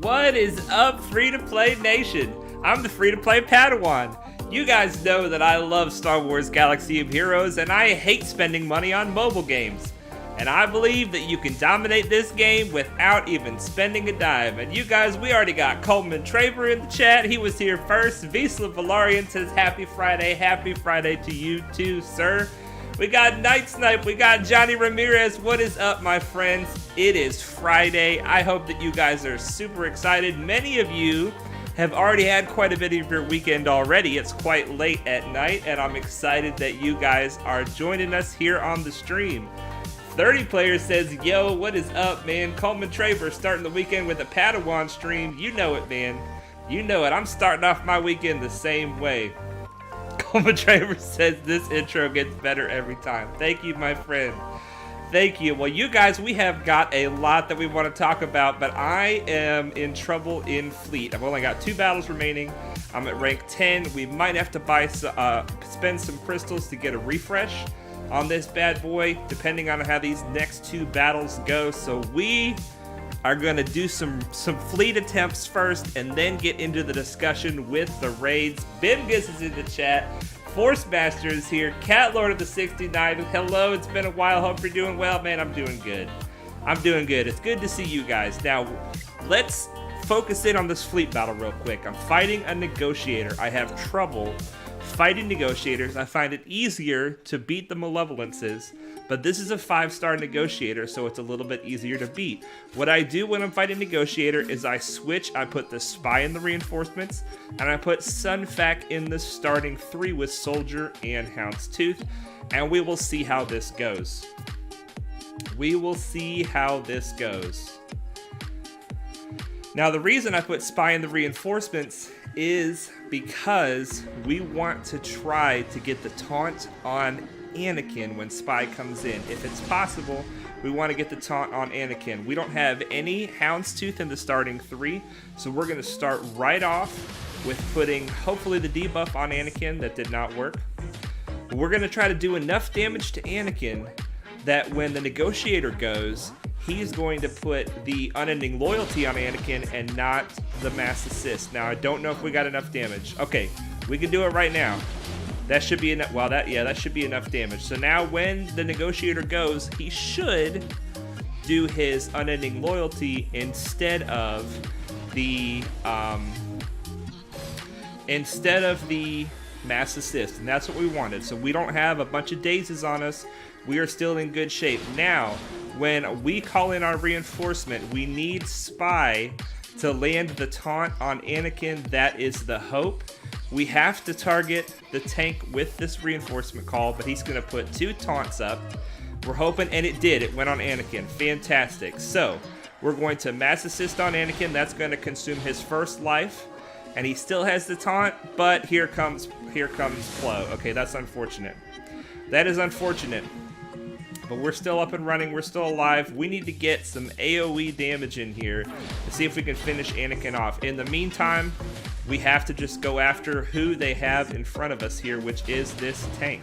What is up, free-to-play nation? I'm the free-to-play Padawan. You guys know that I love Star Wars Galaxy of Heroes, and I hate spending money on mobile games. And I believe that you can dominate this game without even spending a dime. And you guys, we already got Coleman Traver in the chat. He was here first. Visla Valarian says happy Friday. Happy Friday to you too, sir. We got Night Snipe. We got Johnny Ramirez. What is up, my friends? It is Friday. I hope that you guys are super excited. Many of you have already had quite a bit of your weekend already. It's quite late at night, and I'm excited that you guys are joining us here on the stream. 30 Players says, yo, what is up, man? Coleman Traver starting the weekend with a Padawan stream. You know it, man. You know it. I'm starting off my weekend the same way. Coleman Traver says this intro gets better every time. Thank you, my friend. Thank you. Well, you guys, we have got a lot that we want to talk about, but I am in trouble in fleet. I've only got 2 battles remaining. I'm at rank 10. We might have to spend some crystals to get a refresh on this bad boy, depending on how these next 2 battles go. So we are going to do some fleet attempts first and then get into the discussion with the raids. Bimgus is in the chat. Force Master is here. Cat Lord of the 69. Hello, it's been a while. Hope you're doing well. Man, I'm doing good. I'm doing good. It's good to see you guys. Now, let's focus in on this fleet battle real quick. I'm fighting a negotiator. I have trouble fighting negotiators. I find it easier to beat the malevolences, but this is a 5-star negotiator, so it's a little bit easier to beat. What I do when I'm fighting negotiator is I switch. I put the spy in the reinforcements, and I put Sunfac in the starting 3 with soldier and houndstooth, and we will see how this goes. We will see how this goes. Now, the reason I put spy in the reinforcements is because we want to try to get the taunt on Anakin when spy comes in. If it's possible, we want to get the taunt on Anakin. We don't have any houndstooth in the starting 3, so we're going to start right off with putting hopefully the debuff on Anakin. That did not work. But we're going to try to do enough damage to Anakin that when the negotiator goes, he's going to put the unending loyalty on Anakin and not the mass assist. Now, I don't know if we got enough damage. Okay, we can do it right now. That should be enough. Well, that should be enough damage. So now when the negotiator goes, he should do his unending loyalty instead of the mass assist. And that's what we wanted. So we don't have a bunch of dazes on us. We are still in good shape. Now, when we call in our reinforcement, we need spy to land the taunt on Anakin. That is the hope. We have to target the tank with this reinforcement call, but he's going to put 2 taunts up. We're hoping, and it did. It went on Anakin. Fantastic. So we're going to mass assist on Anakin. That's going to consume his first life, and he still has the taunt, but here comes Plo. Okay, that's unfortunate. That is unfortunate. But we're still up and running. We're still alive. We need to get some AoE damage in here to see if we can finish Anakin off. In the meantime, we have to just go after who they have in front of us here, which is this tank.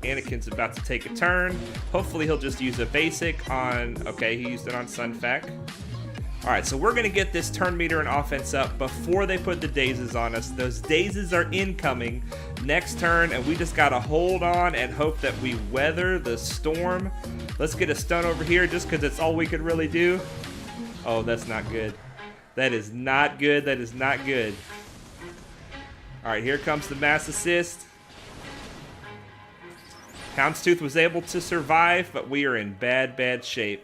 Anakin's about to take a turn. Hopefully he'll just use a basic on... Okay, he used it on Sunfac. Alright, so we're going to get this turn meter and offense up before they put the dazes on us. Those dazes are incoming next turn, and we just got to hold on and hope that we weather the storm. Let's get a stun over here just because it's all we could really do. Oh, that's not good. That is not good. That is not good. Alright, here comes the mass assist. Houndstooth was able to survive, but we are in bad, bad shape.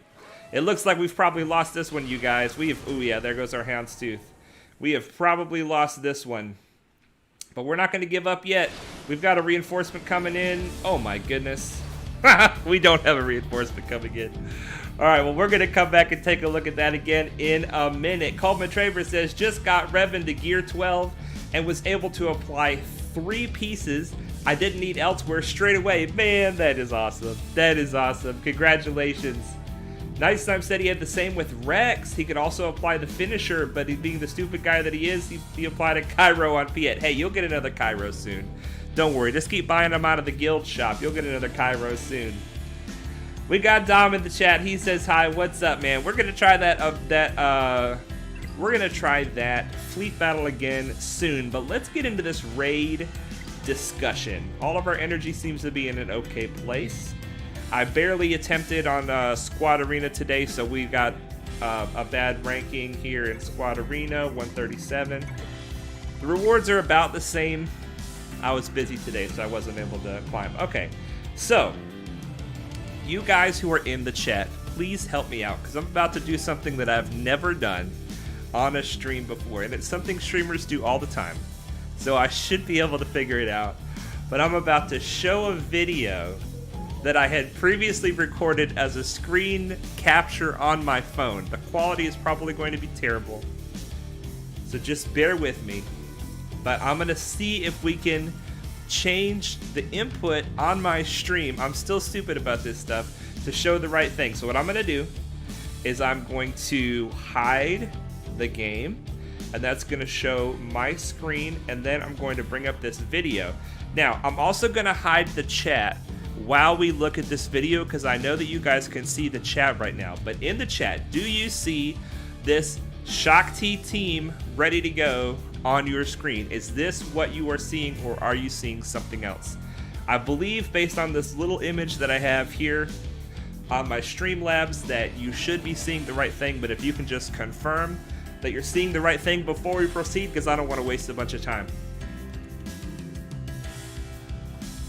It looks like we've probably lost this one, you guys. Oh yeah, there goes our Houndstooth. We have probably lost this one. But we're not going to give up yet. We've got a reinforcement coming in. Oh my goodness. We don't have a reinforcement coming in. Alright, well, we're going to come back and take a look at that again in a minute. Coleman Traver says, just got Revan to gear 12 and was able to apply 3 pieces I didn't need elsewhere straight away. Man, that is awesome. That is awesome. Congratulations. Nice Time said he had the same with Rex. He could also apply the finisher, but he, being the stupid guy that he is, he applied a Cairo on Piet. Hey, you'll get another Cairo soon. Don't worry, just keep buying them out of the guild shop. You'll get another Cairo soon. We got Dom in the chat. He says hi. What's up, man? We're gonna try that we're going to try that fleet battle again soon, but let's get into this raid discussion. All of our energy seems to be in an okay place. I barely attempted on Squad Arena today, so we got a bad ranking here in Squad Arena, 137. The rewards are about the same. I was busy today, so I wasn't able to climb. Okay, so you guys who are in the chat, please help me out, because I'm about to do something that I've never done on a stream before, and it's something streamers do all the time, so I should be able to figure it out. But I'm about to show a video that I had previously recorded as a screen capture on my phone. The quality is probably going to be terrible, so just bear with me. But I'm gonna see if we can change the input on my stream. I'm still stupid about this stuff, to show the right thing. So what I'm gonna do is I'm going to hide the game, and that's gonna show my screen, and then I'm going to bring up this video. Now, I'm also gonna hide the chat while we look at this video, because I know that you guys can see the chat right now. But in the chat, do you see this Shakti team ready to go on your screen? Is this what you are seeing, or are you seeing something else? I believe, based on this little image that I have here on my Streamlabs, that you should be seeing the right thing, but if you can just confirm that you're seeing the right thing before we proceed, because I don't want to waste a bunch of time.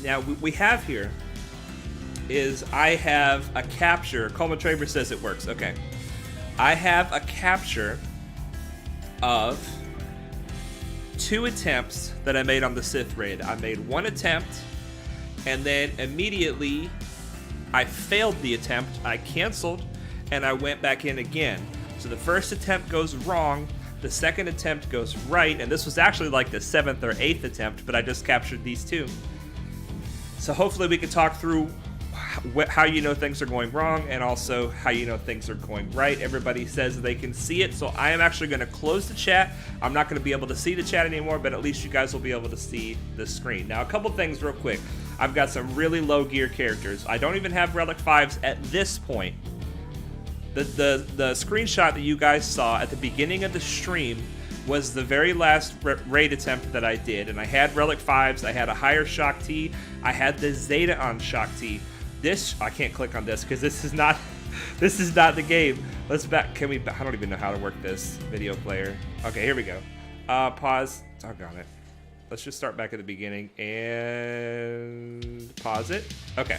Now, we have here is I have a capture. Coleman Traver says it works. Okay. I have a capture of 2 attempts that I made on the Sith raid. I made 1 attempt, and then immediately I failed the attempt. I canceled, and I went back in again. So the first attempt goes wrong, the second attempt goes right, and this was actually like the 7th or 8th attempt, but I just captured these 2. So hopefully we can talk through how you know things are going wrong, and also how you know things are going right. Everybody says they can see it, so I am actually going to close the chat. I'm not going to be able to see the chat anymore, but at least you guys will be able to see the screen. Now, a couple things real quick. I've got some really low gear characters. I don't even have Relic 5s at this point. The screenshot that you guys saw at the beginning of the stream was the very last raid attempt that I did, and I had Relic 5s, I had a higher Shakti, I had the Zeta on Shakti. This, I can't click on this because this is not the game. Let's back. Can we? I don't even know how to work this video player. Okay, here we go. Pause. Doggone it. Let's just start back at the beginning and pause it. Okay.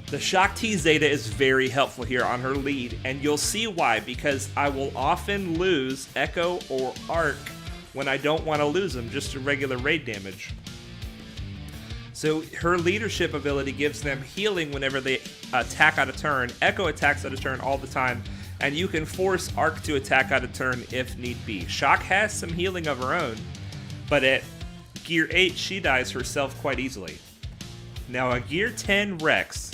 The Shakti Zeta is very helpful here on her lead, and you'll see why, because I will often lose Echo or Arc when I don't want to lose them, just to regular raid damage. So her leadership ability gives them healing whenever they attack out of turn. Echo attacks out of turn all the time, and you can force Arc to attack out of turn if need be. Shock has some healing of her own, but at Gear 8, she dies herself quite easily. Now, a Gear 10 Rex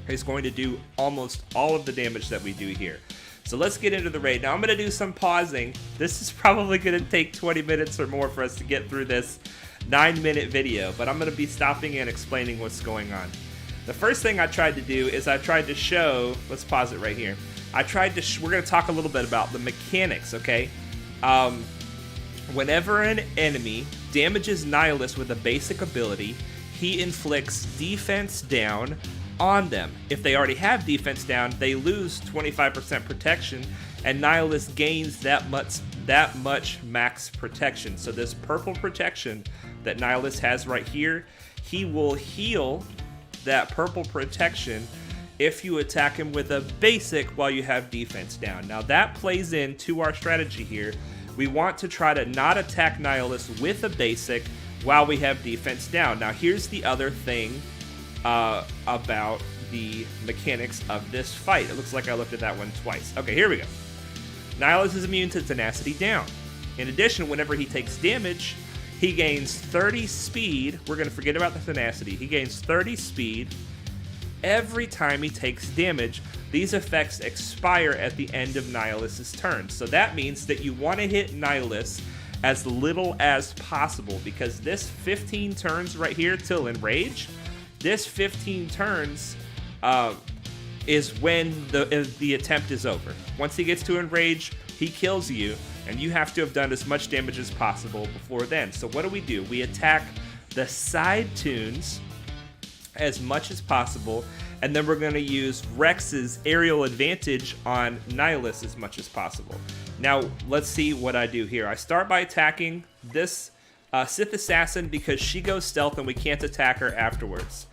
is going to do almost all of the damage that we do here. So let's get into the raid. Now, I'm going to do some pausing. This is probably going to take 20 minutes or more for us to get through this 9-minute video, but I'm going to be stopping and explaining what's going on. The first thing I tried to do is I tried to show, let's pause it right here. We're going to talk a little bit about the mechanics, okay? Whenever an enemy damages Nihilus with a basic ability, he inflicts defense down on them. If they already have defense down, they lose 25% protection, and Nihilus gains that much max protection. So this purple protection that Nihilus has right here, he will heal that purple protection if you attack him with a basic while you have defense down. Now that plays into our strategy here. We want to try to not attack Nihilus with a basic while we have defense down. Now here's the other thing about the mechanics of this fight. It looks like I looked at that one twice. Okay, here we go. Nihilus is immune to tenacity down. In addition, whenever he takes damage, he gains 30 speed. We're going to forget about the tenacity. He gains 30 speed every time he takes damage. These effects expire at the end of Nihilus's turn. So that means that you want to hit Nihilus as little as possible, because this 15 turns right here till Enrage, this 15 turns is when the attempt is over. Once he gets to Enrage, he kills you, and you have to have done as much damage as possible before then. So what do? We attack the side tunes as much as possible, and then we're going to use Rex's aerial advantage on Nihilus as much as possible. Now, let's see what I do here. I start by attacking this Sith Assassin because she goes stealth and we can't attack her afterwards.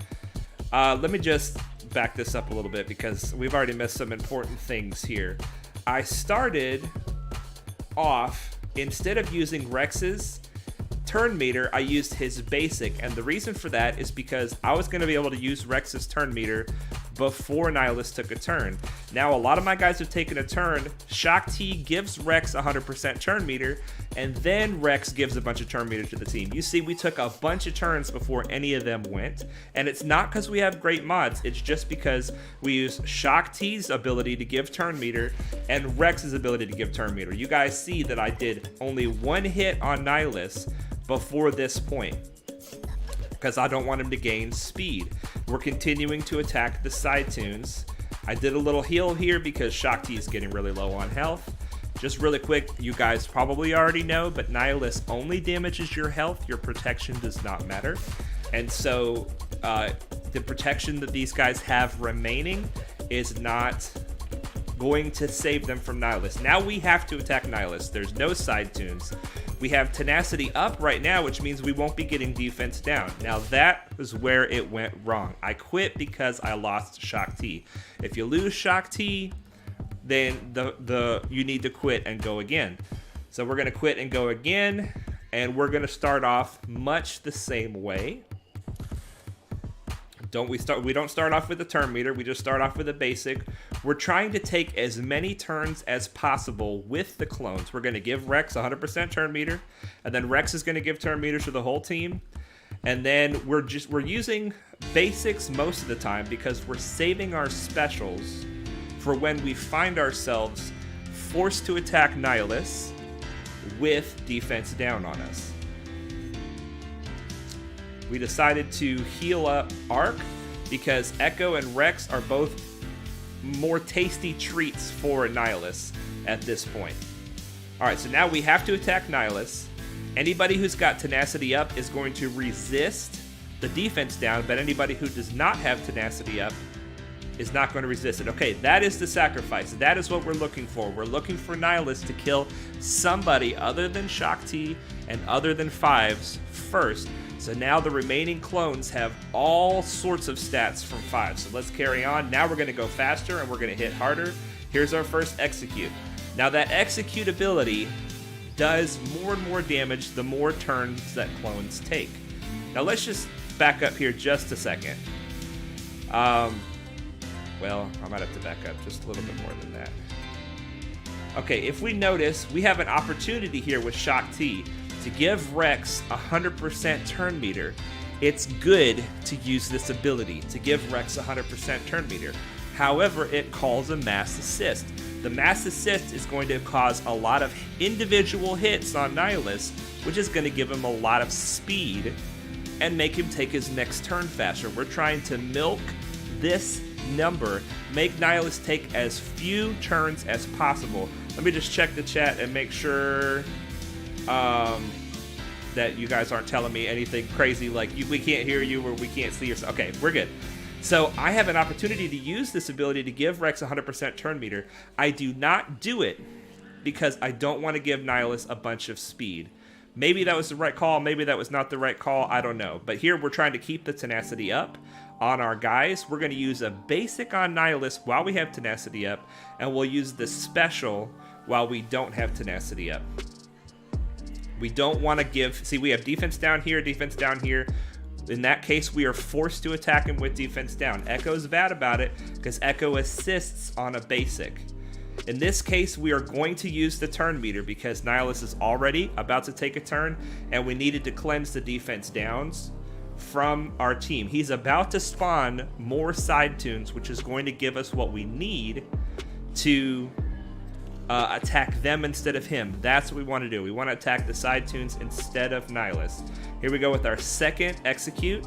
Let me just back this up a little bit because we've already missed some important things here. I started off, instead of using Rex's turn meter, I used his basic, and the reason for that is because I was going to be able to use Rex's turn meter before Nihilus took a turn. Now, a lot of my guys have taken a turn. Shaak Ti gives Rex 100% turn meter, and then Rex gives a bunch of turn meter to the team. You see, we took a bunch of turns before any of them went, and it's not because we have great mods, it's just because we use Shaak Ti's ability to give turn meter and Rex's ability to give turn meter. You guys see that I did only one hit on Nihilus before this point, because I don't want him to gain speed. We're continuing to attack the side tunes. I did a little heal here because Shaak Ti is getting really low on health. Just really quick, you guys probably already know, but Nihilus only damages your health. Your protection does not matter. And so the protection that these guys have remaining is not going to save them from Nihilus. Now we have to attack Nihilus. There's no side tunes. We have tenacity up right now, which means we won't be getting defense down. Now that is where it went wrong. I quit because I lost Shaak Ti. If you lose Shaak Ti, then you need to quit and go again. So we're gonna quit and go again, and we're gonna start off much the same way. We don't start off with a turn meter, we just start off with a basic. We're trying to take as many turns as possible with the clones. We're going to give Rex 100% turn meter, and then Rex is going to give turn meter to the whole team. And then we're using basics most of the time because we're saving our specials for when we find ourselves forced to attack Nihilus with defense down on us. We decided to heal up Arc because Echo and Rex are both more tasty treats for Nihilus at this point. Alright, so now we have to attack Nihilus. Anybody who's got tenacity up is going to resist the defense down, but anybody who does not have tenacity up is not going to resist it. Okay, that is the sacrifice. That is what we're looking for. We're looking for Nihilus to kill somebody other than Shaak Ti and other than Fives first. So now the remaining clones have all sorts of stats from 5. So let's carry on. Now we're going to go faster and we're going to hit harder. Here's our first execute. Now that execute ability does more and more damage the more turns that clones take. Now let's just back up here just a second. Well, I might have to back up just a little bit more than that. Okay, if we notice, we have an opportunity here with Shaak Ti to give Rex 100% turn meter. It's good to use this ability to give Rex 100% turn meter. However, it calls a mass assist. The mass assist is going to cause a lot of individual hits on Nihilus, which is going to give him a lot of speed and make him take his next turn faster. We're trying to milk this number, make Nihilus take as few turns as possible. Let me just check the chat and make sure that you guys aren't telling me anything crazy like we can't hear you or we can't see yourself. Okay, we're good. So I have an opportunity to use this ability to give Rex 100% turn meter. I do not do it because I don't want to give Nihilus a bunch of speed. Maybe that was the right call, maybe that was not the right call, I don't know. But here we're trying to keep the tenacity up on our guys. We're going to use a basic on Nihilus while we have tenacity up, and we'll use the special while we don't have tenacity up. We don't want to give... See, we have defense down here, defense down here. In that case, we are forced to attack him with defense down. Echo's bad about it because Echo assists on a basic. In this case, we are going to use the turn meter because Nihilus is already about to take a turn, and we needed to cleanse the defense downs from our team. He's about to spawn more side tunes, which is going to give us what we need to attack them instead of him. That's what we want to do. We want to attack the side tunes instead of Nihilus. Here we go with our second execute.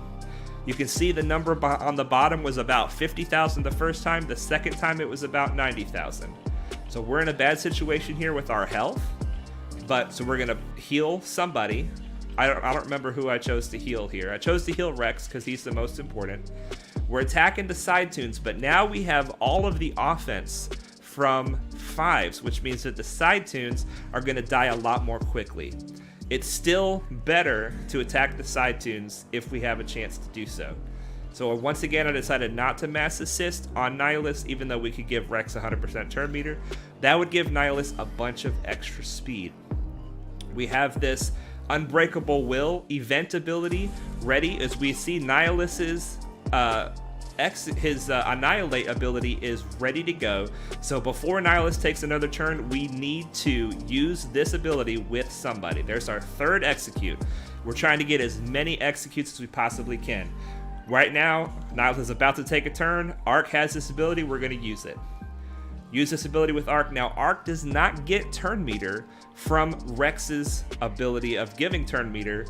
You can see the number on the bottom was about 50,000 the first time. The second time it was about 90,000. So we're in a bad situation here with our health. But so we're gonna heal somebody. I don't remember who I chose to heal here. I chose to heal Rex because he's the most important. We're attacking the side tunes, but now we have all of the offense from 5s, which means that the side tunes are gonna die a lot more quickly. It's still better to attack the side tunes if we have a chance to do so. So once again, I decided not to mass assist on Nihilus, even though we could give Rex 100% turn meter. That would give Nihilus a bunch of extra speed. We have this Unbreakable Will event ability ready. As we see, Nihilus's Annihilate ability is ready to go. So before Nihilus takes another turn, we need to use this ability with somebody. There's our 3rd execute. We're trying to get as many executes as we possibly can. Right now, Nihilus is about to take a turn. Arc has this ability. We're going to use it. Use this ability with Arc. Now, Arc does not get turn meter from Rex's ability of giving turn meter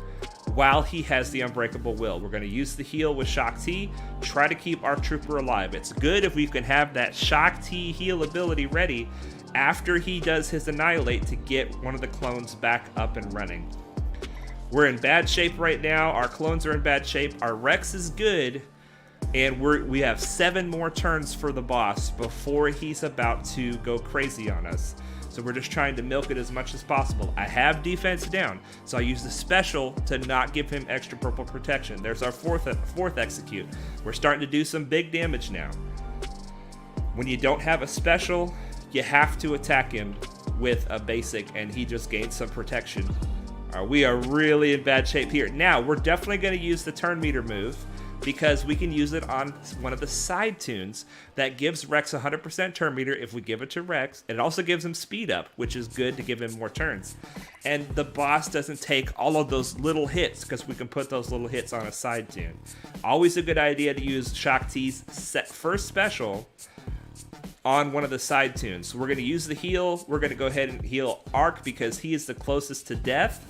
while he has the Unbreakable Will. We're going to use the heal with Shock T, try to keep our trooper alive. It's good if we can have that Shock T heal ability ready after he does his Annihilate to get one of the clones back up and running. We're in bad shape right now. Our clones are in bad shape. Our Rex is good. And we have 7 more turns for the boss before he's about to go crazy on us. So we're just trying to milk it as much as possible. I have defense down, so I use the special to not give him extra purple protection. There's our fourth execute. We're starting to do some big damage now. When you don't have a special, you have to attack him with a basic, and he just gains some protection. We are really in bad shape here. Now, we're definitely going to use the turn meter move, because we can use it on one of the side tunes that gives Rex 100% turn meter if we give it to Rex. It also gives him speed up, which is good to give him more turns. And the boss doesn't take all of those little hits because we can put those little hits on a side tune. Always a good idea to use Shock T's first special on one of the side tunes. So we're going to use the heal. We're going to go ahead and heal Arc because he is the closest to death.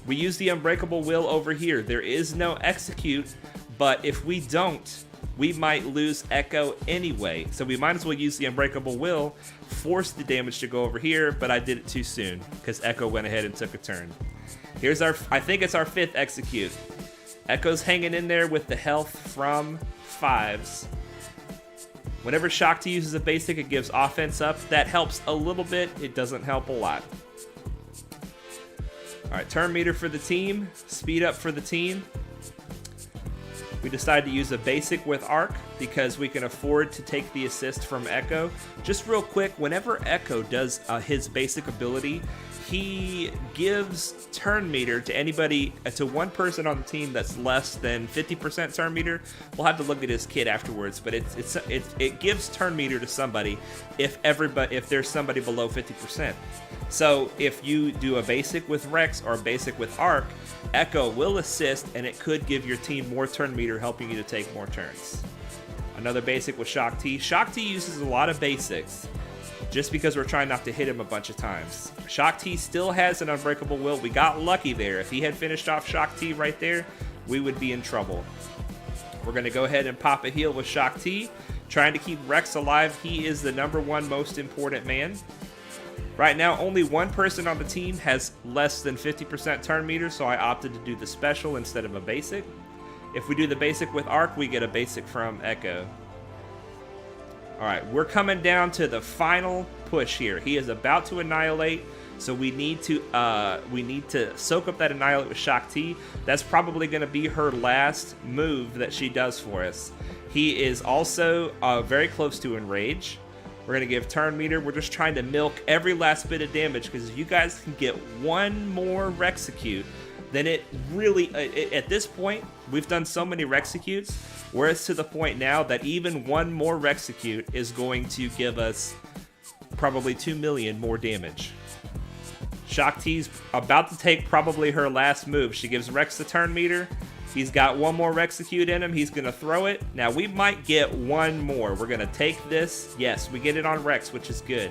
We use the Unbreakable Will over here. There is no execute, but if we don't, we might lose Echo anyway. So we might as well use the Unbreakable Will, force the damage to go over here, but I did it too soon because Echo went ahead and took a turn. Here's our, I think it's our 5th execute. Echo's hanging in there with the health from 5s. Whenever Shock T uses a basic, it gives offense up. That helps a little bit. It doesn't help a lot. All right, turn meter for the team, speed up for the team. We decided to use a basic with Arc because we can afford to take the assist from Echo. Just real quick, whenever Echo does his basic ability, he gives turn meter to anybody, to one person on the team that's less than 50% turn meter. We'll have to look at his kit afterwards, but it gives turn meter to somebody if there's somebody below 50%. So if you do a basic with Rex or a basic with Arc, Echo will assist, and it could give your team more turn meter, helping you to take more turns. Another basic with Shock T. Shock T uses a lot of basics, just because we're trying not to hit him a bunch of times. Shock T still has an Unbreakable Will. We got lucky there. If he had finished off Shock T right there, we would be in trouble. We're going to go ahead and pop a heal with Shock T, trying to keep Rex alive. He is the #1 most important man. Right now, only one person on the team has less than 50% turn meter, so I opted to do the special instead of a basic. If we do the basic with Arc, we get a basic from Echo. Alright, we're coming down to the final push here. He is about to annihilate, so we need to soak up that annihilate with Shock T. That's probably going to be her last move that she does for us. He is also very close to enrage. We're going to give turn meter. We're just trying to milk every last bit of damage, because if you guys can get one more Rexecute, then it really, at this point, we've done so many Rexecutes, where it's to the point now that even one more Rexecute is going to give us probably 2 million more damage. Shock T's about to take probably her last move. She gives Rex the turn meter. He's got one more Rexecute in him. He's going to throw it. Now, we might get one more. We're going to take this. Yes, we get it on Rex, which is good.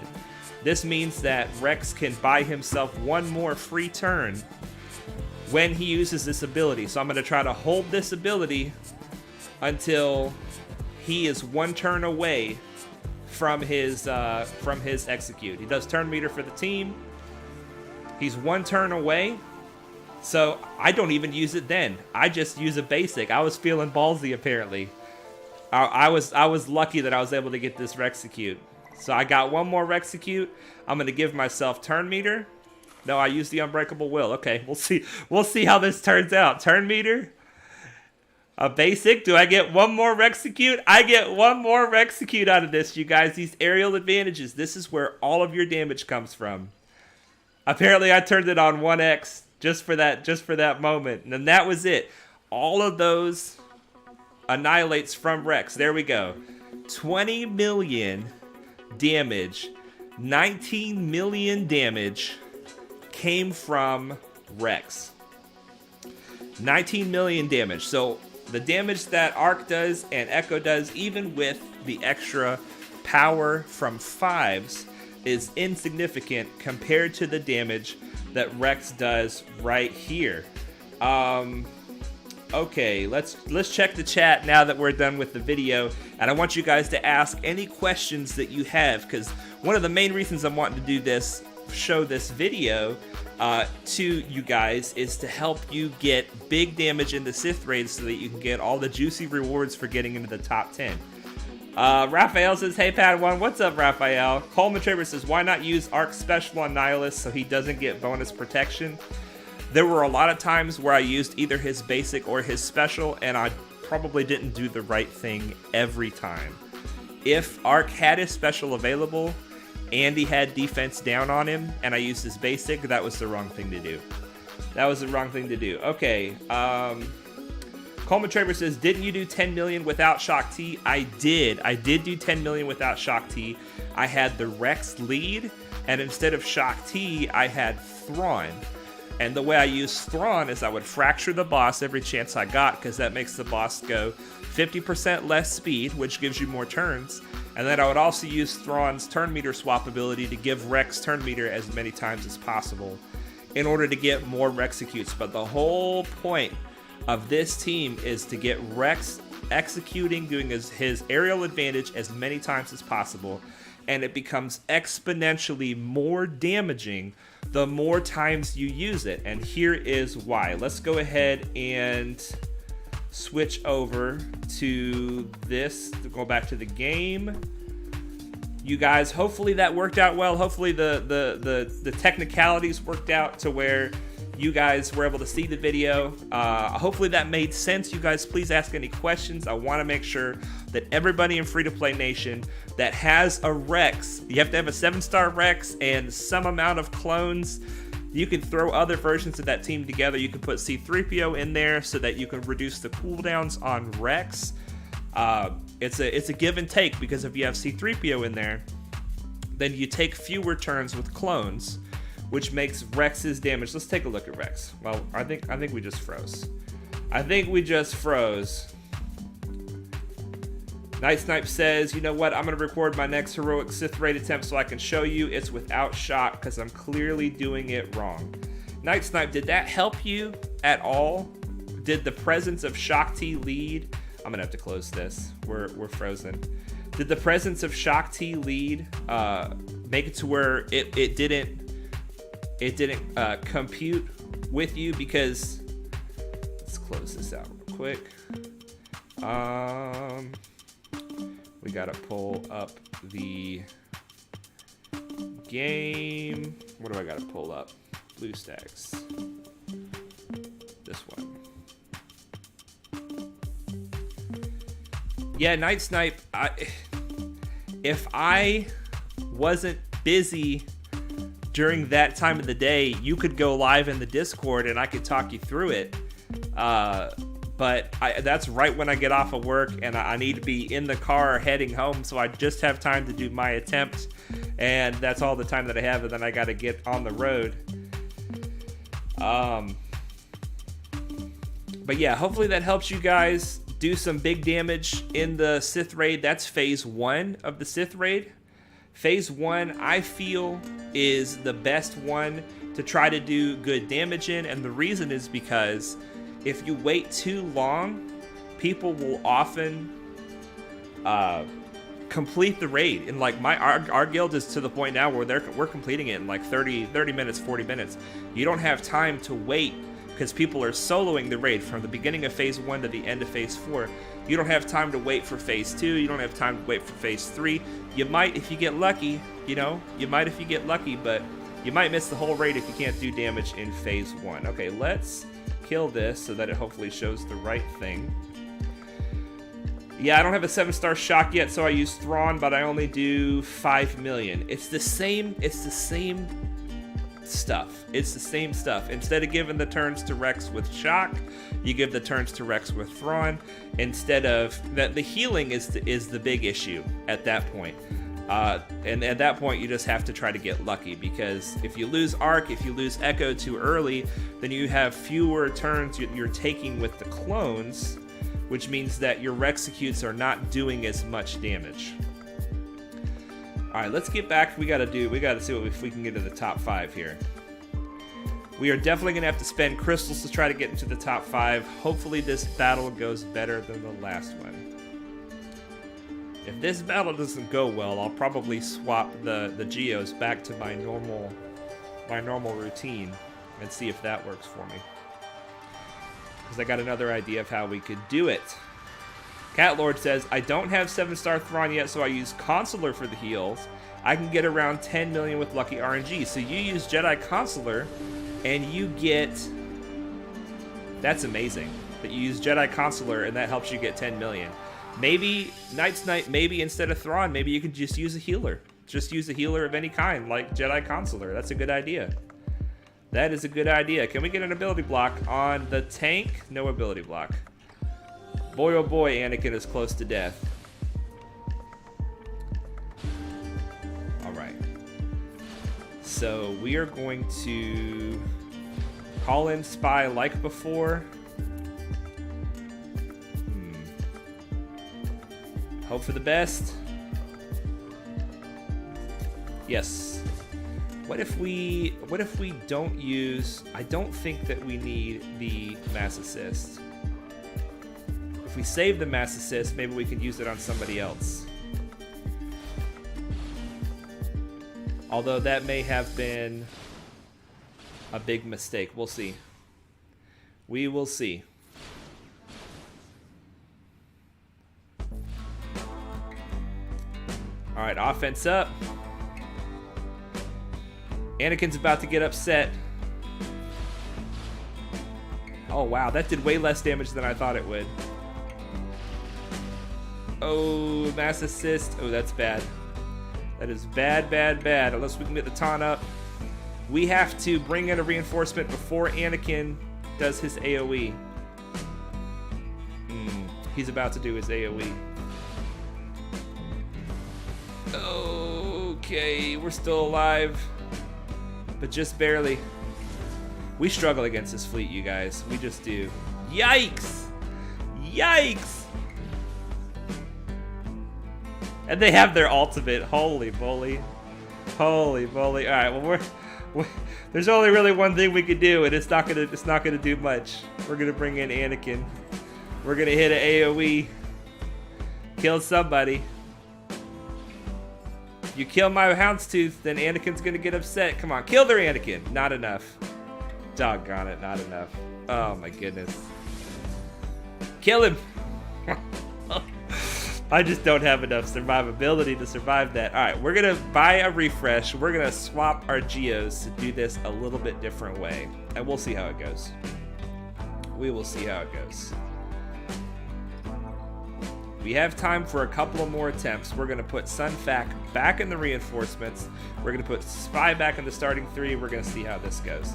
This means that Rex can buy himself one more free turn when he uses this ability. So I'm going to try to hold this ability until he is one turn away from his execute. He does turn meter for the team. He's 1 turn away, so I don't even use it then. I just use a basic. I was feeling ballsy apparently. I was lucky that I was able to get this Rexecute. So I got 1 more Rexecute. I'm gonna give myself turn meter. No, I used the Unbreakable Will. Okay, we'll see. We'll see how this turns out. Turn meter. A basic. Do I get 1 more Rexecute? I get 1 more Rexecute out of this, you guys. These aerial advantages. This is where all of your damage comes from. Apparently, I turned it on 1x just for that moment, and then that was it. All of those annihilates from Rex. There we go. 20 million damage. 19 million damage came from Rex. 19 million damage. So the damage that Arc does and Echo does, even with the extra power from 5s, is insignificant compared to the damage that Rex does right here. Okay, let's check the chat now that we're done with the video, and I want you guys to ask any questions that you have, because one of the main reasons I'm wanting to do this, show this video to you guys, is to help you get big damage in the Sith raids so that you can get all the juicy rewards for getting into the top 10. Raphael says, hey Padawan, what's up Raphael? Coleman Traver says, why not use Arc Special on Nihilus so he doesn't get bonus protection? There were a lot of times where I used either his basic or his special, and I probably didn't do the right thing every time. If Arc had his special available and he had defense down on him and I used his basic, that was the wrong thing to do. That was the wrong thing to do. Okay, Coleman Traver says, didn't you do 10 million without Shock T? I did. I did do 10 million without Shock T. I had the Rex lead, and instead of Shock T, I had Thrawn. And the way I use Thrawn is I would fracture the boss every chance I got, because that makes the boss go 50% less speed, which gives you more turns. And then I would also use Thrawn's turn meter swap ability to give Rex turn meter as many times as possible in order to get more Rexecutes. But the whole point of this team is to get Rex executing, doing his aerial advantage as many times as possible, and it becomes exponentially more damaging the more times you use it. And here is why. Let's go ahead and switch over to this, to go back to the game. You guys, hopefully that worked out well. Hopefully the technicalities worked out to where you guys were able to see the video. Hopefully that made sense. You guys, please ask any questions. I want to make sure that everybody in Free-to-Play Nation that has a Rex, you have to have a 7-star Rex and some amount of clones. You can throw other versions of that team together. You can put C-3PO in there so that you can reduce the cooldowns on Rex. It's a give and take, because if you have C-3PO in there, then you take fewer turns with clones, which makes Rex's damage. Let's take a look at Rex. Well, I think we just froze. I think we just froze. Night Snipe says, you know what? I'm going to record my next heroic Sith raid attempt so I can show you it's without shock, because I'm clearly doing it wrong. Night Snipe, did that help you at all? Did the presence of Shock T lead? I'm going to have to close this. We're frozen. Did the presence of Shock T lead make it to where it didn't compute with you? Because let's close this out real quick. We gotta pull up the game. What do I gotta pull up? BlueStacks. This one. Yeah, Night Snipe. If I wasn't busy during that time of the day, you could go live in the Discord and I could talk you through it. But that's right when I get off of work and I need to be in the car heading home, so I just have time to do my attempt, and that's all the time that I have, and then I got to get on the road. But yeah, hopefully that helps you guys do some big damage in the Sith raid. That's phase 1 of the Sith raid. Phase 1, I feel, is the best one to try to do good damage in, and the reason is because if you wait too long, people will often complete the raid. And like our guild is to the point now where we're completing it in like 30 minutes, 40 minutes. You don't have time to wait because people are soloing the raid from the beginning of phase 1 to the end of phase 4. You don't have time to wait for phase 2. You don't have time to wait for phase 3. You might if you get lucky, you know, but you might miss the whole raid if you can't do damage in phase 1. Okay, let's kill this so that it hopefully shows the right thing. Yeah, I don't have a 7-star shock yet, so I use Thrawn, but I only do 5 million. It's the same stuff. It's the same stuff. Instead of giving the turns to Rex with shock, you give the turns to Rex with Thrawn. Instead of that, the healing is the big issue at that point. And at that point, you just have to try to get lucky, because if you lose Arc, if you lose Echo too early, then you have fewer turns you're taking with the clones, which means that your Rexecutes are not doing as much damage. All right, let's get back. We gotta see if we can get to the top 5 here. We are definitely gonna have to spend crystals to try to get into the top 5. Hopefully this battle goes better than the last one. If this battle doesn't go well, I'll probably swap the Geos back to my normal routine and see if that works for me. Because I got another idea of how we could do it. Catlord says, I don't have 7-star Thrawn yet, so I use Consular for the heals. I can get around 10 million with Lucky RNG. So you use Jedi Consular, and you get... That's amazing. That you use Jedi Consular, and that helps you get 10 million. Maybe, Knight's Knight, maybe instead of Thrawn, maybe you could just use a healer. Just use a healer of any kind, like Jedi Consular. That's a good idea. That is a good idea. Can we get an ability block on the tank? No ability block. Boy, oh boy, Anakin is close to death. All right. So we are going to call in Spy like before. Hope for the best. Yes. What if we don't use... I don't think that we need the Mass Assist. If we save the Mass Assist, maybe we could use it on somebody else. Although that may have been a big mistake. We'll see. We will see. All right, offense up. Anakin's about to get upset. Oh, wow. That did way less damage than I thought it would. Oh, Mass Assist. Oh, that's bad. That is bad, bad, bad. Unless we can get the taunt up. We have to bring in a reinforcement before Anakin does his AoE. He's about to do his AoE. Okay, we're still alive. But just barely. We struggle against this fleet, you guys. We just do. Yikes! Yikes! And they have their ultimate. Holy moly. Holy moly. Alright, well we're there's only really one thing we could do, and it's not gonna do much. We're gonna bring in Anakin. We're gonna hit an AoE. Kill somebody. You kill my Houndstooth, then Anakin's gonna get upset. Come on, kill their Anakin. Not enough. Doggone it, not enough. Oh my goodness. Kill him. I just don't have enough survivability to survive that. All right, we're gonna buy a refresh. We're gonna swap our Geos to do this a little bit different way, and we'll see how it goes. We will see how it goes. We have time for a couple of more attempts. We're going to put Sunfac back in the reinforcements. We're going to put Spy back in the starting 3. We're going to see how this goes.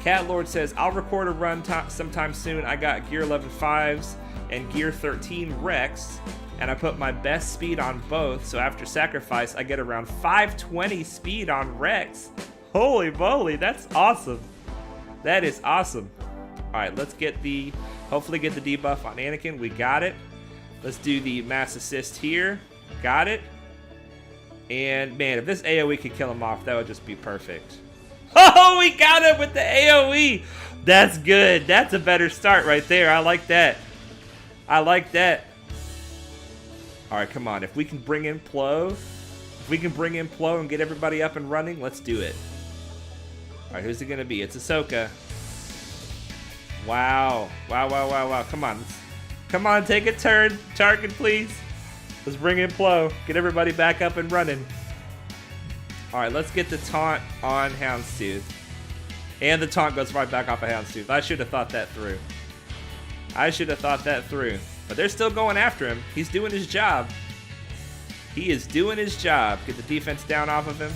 Catlord says, I'll record a run sometime soon. I got Gear 11 5s and Gear 13 Rex, and I put my best speed on both, so after sacrifice, I get around 520 speed on Rex. Holy moly, that's awesome. That is awesome. All right, let's hopefully get the debuff on Anakin. We got it. Let's do the Mass Assist here. Got it. And, man, if this AoE could kill him off, that would just be perfect. Oh, we got it with the AoE. That's good. That's a better start right there. I like that. I like that. All right, come on. If we can bring in Plo, and get everybody up and running, let's do it. All right, who's it gonna be? It's Ahsoka. Wow. Come on. Come on, take a turn. Tarkin, please. Let's bring in Plo. Get everybody back up and running. All right, let's get the taunt on Houndstooth. And the taunt goes right back off of Houndstooth. I should have thought that through. But they're still going after him. He's doing his job. He is doing his job. Get the defense down off of him.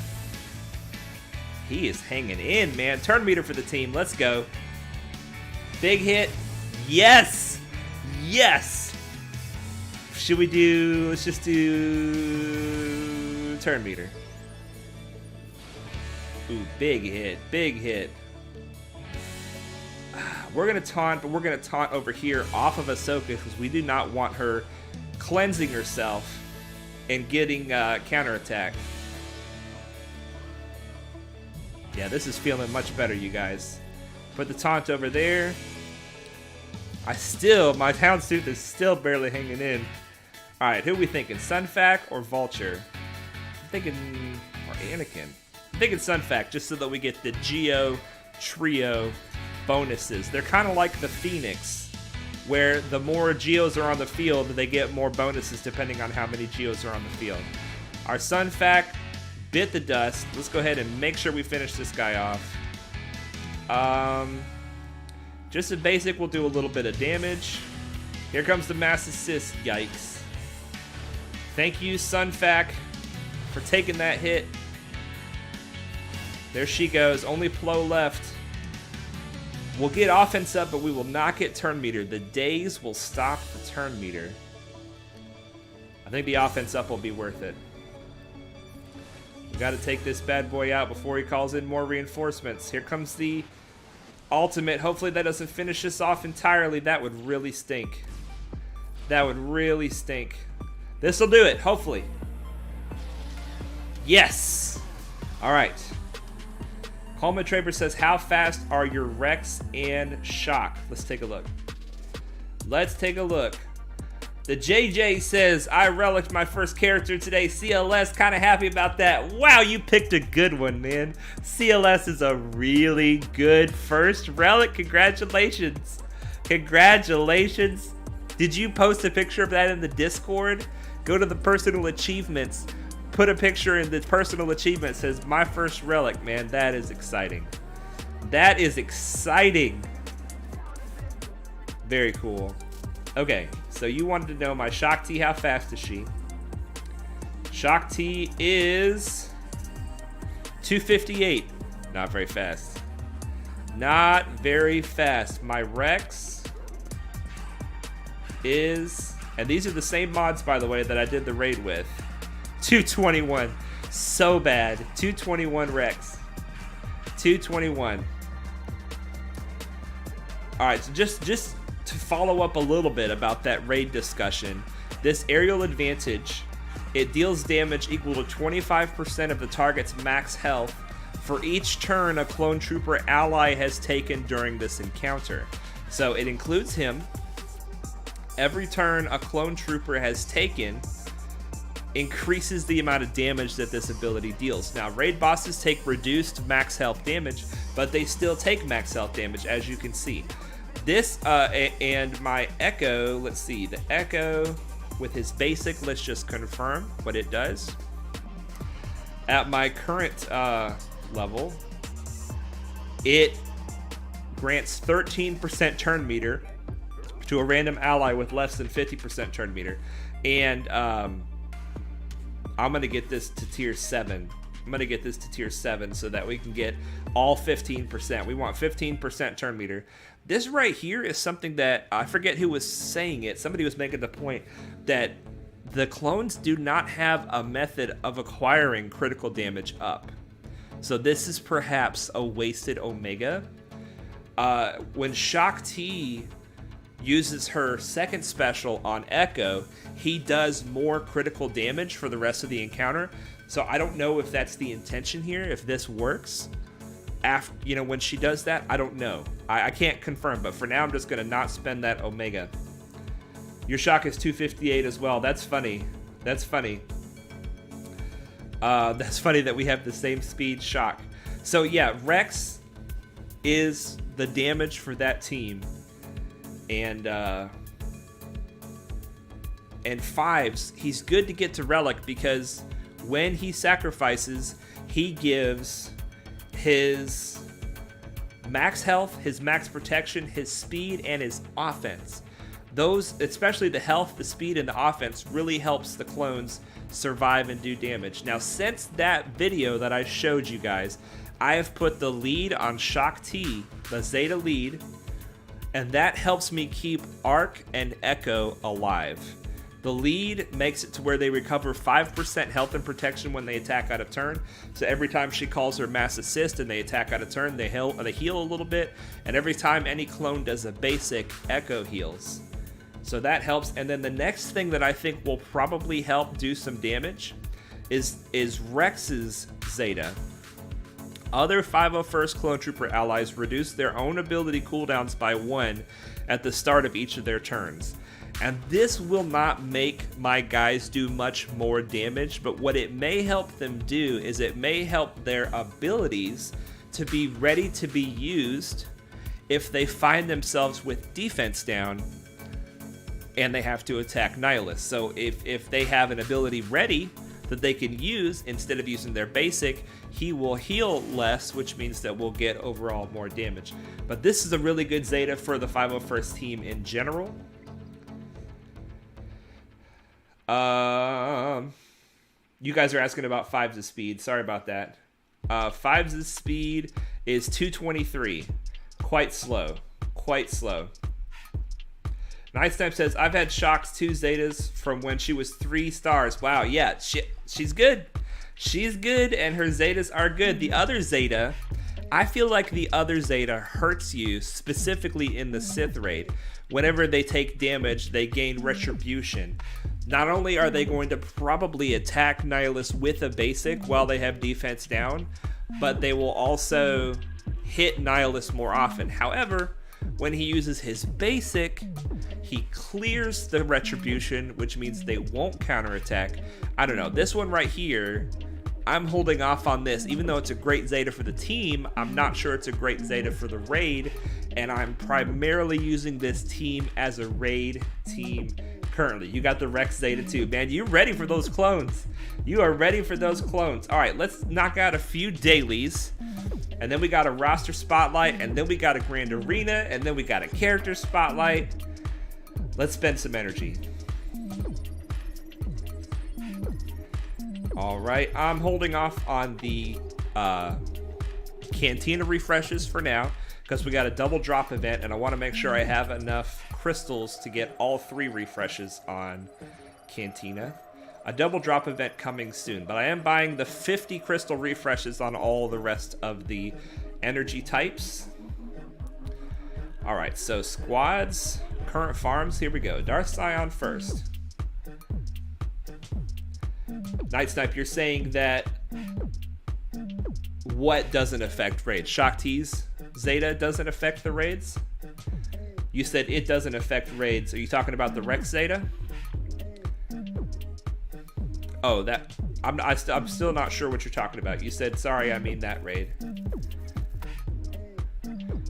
He is hanging in, man. Turn meter for the team. Let's go. Big hit. Yes! Yes! Should we do... Let's just do... Turn meter. Ooh, big hit. Big hit. We're going to taunt, but we're going to taunt over here off of Ahsoka because we do not want her cleansing herself and getting counterattack. Yeah, this is feeling much better, you guys. Put the taunt over there. My Houndstooth is still barely hanging in. All right, who are we thinking? Sunfac or Vulture? I'm thinking, or Anakin. I'm thinking Sunfac, just so that we get the Geo trio bonuses. They're kind of like the Phoenix, where the more Geos are on the field, they get more bonuses depending on how many Geos are on the field. Our Sunfac bit the dust. Let's go ahead and make sure we finish this guy off. Just a basic, we'll do a little bit of damage. Here comes the mass assist. Yikes. Thank you, Sunfac, for taking that hit. There she goes. Only Plo left. We'll get offense up, but we will not get turn meter. The days will stop the turn meter. I think the offense up will be worth it. We got to take this bad boy out before he calls in more reinforcements. Here comes the ultimate. Hopefully that doesn't finish us off entirely. That would really stink. That would really stink. This will do it, hopefully. Yes! All right. Coleman Traper says, how fast are your Rex and Shock? Let's take a look. Let's take a look. The JJ says, I reliced my first character today. CLS, kind of happy about that. Wow, you picked a good one, man. CLS is a really good first relic. Congratulations. Congratulations. Did you post a picture of that in the Discord? Go to the personal achievements. Put a picture in the personal achievement. It says, my first relic, man. That is exciting. That is exciting. Very cool. Okay, so you wanted to know my Shock T, how fast is she? Shock T is 258. Not very fast. Not very fast. My Rex is, and these are the same mods, by the way, that I did the raid with. 221. So bad. 221 Rex. 221. Alright, so just to follow up a little bit about that raid discussion, this aerial advantage, it deals damage equal to 25% of the target's max health for each turn a clone trooper ally has taken during this encounter. So it includes him. Every turn a clone trooper has taken increases the amount of damage that this ability deals. Now, raid bosses take reduced max health damage, but they still take max health damage, as you can see. This, and my Echo, let's see, the Echo with his basic, let's just confirm what it does. At my current level, it grants 13% turn meter to a random ally with less than 50% turn meter. And I'm going to get this to tier 7. I'm going to get this to tier 7 so that we can get all 15%. We want 15% turn meter. This right here is something that, I forget who was saying it. Somebody was making the point that the clones do not have a method of acquiring critical damage up. So this is perhaps a wasted Omega. When Shock T uses her second special on Echo, he does more critical damage for the rest of the encounter. So I don't know if that's the intention here, if this works. After, you know, when she does that, I don't know. I can't confirm, but for now I'm just gonna not spend that Omega. Your Shock is 258 as well. That's funny. That's funny. That's funny that we have the same speed shock. So yeah, Rex is the damage for that team. And Fives, he's good to get to Relic because when he sacrifices, he gives his max health, his max protection, his speed, and his offense. Those, especially the health, the speed, and the offense, really helps the clones survive and do damage. Now, since that video that I showed you guys, I have put the lead on Shock T, the Zeta lead, and that helps me keep Arc and Echo alive. The lead makes it to where they recover 5% health and protection when they attack out of turn. So every time she calls her mass assist and they attack out of turn, they heal a little bit. And every time any clone does a basic, Echo heals. So that helps. And then the next thing that I think will probably help do some damage is Rex's Zeta. Other 501st Clone Trooper allies reduce their own ability cooldowns by 1 at the start of each of their turns. And this will not make my guys do much more damage, but what it may help them do is it may help their abilities to be ready to be used if they find themselves with defense down and they have to attack Nihilus. So if they have an ability ready that they can use instead of using their basic, he will heal less, which means that we'll get overall more damage. But this is a really good Zeta for the 501st team in general. You guys are asking about Fives' speed. Sorry about that. Fives' speed is 223. Quite slow. Quite slow. Night Snipe says, I've had Shock's 2 Zetas from when she was 3 stars. Wow, yeah, she's good. She's good, and her Zetas are good. The other Zeta, I feel like the other Zeta hurts you, specifically in the Sith raid. Whenever they take damage, they gain retribution. Not only are they going to probably attack Nihilus with a basic while they have defense down, but they will also hit Nihilus more often. However, when he uses his basic, he clears the retribution, which means they won't counterattack. I don't know. This one right here, I'm holding off on this. Even though it's a great Zeta for the team, I'm not sure it's a great Zeta for the raid, and I'm primarily using this team as a raid team currently. You got the Rex Zeta too. Man, you're ready for those clones. You are ready for those clones. All right, let's knock out a few dailies. And then we got a roster spotlight, and then we got a grand arena, and then we got a character spotlight. Let's spend some energy. All right, I'm holding off on the Cantina refreshes for now because we got a double drop event, and I want to make sure I have enough crystals to get all 3 refreshes on Cantina. A double drop event coming soon, but I am buying the 50 crystal refreshes on all the rest of the energy types. All right, so squads, current farms, here we go. Darth Scion first. Night Snipe, you're saying that what doesn't affect raids? Shock T's Zeta doesn't affect the raids? You said it doesn't affect raids. Are you talking about the Rex Zeta? Oh, that I'm still not sure what you're talking about. You said, sorry, I mean that raid.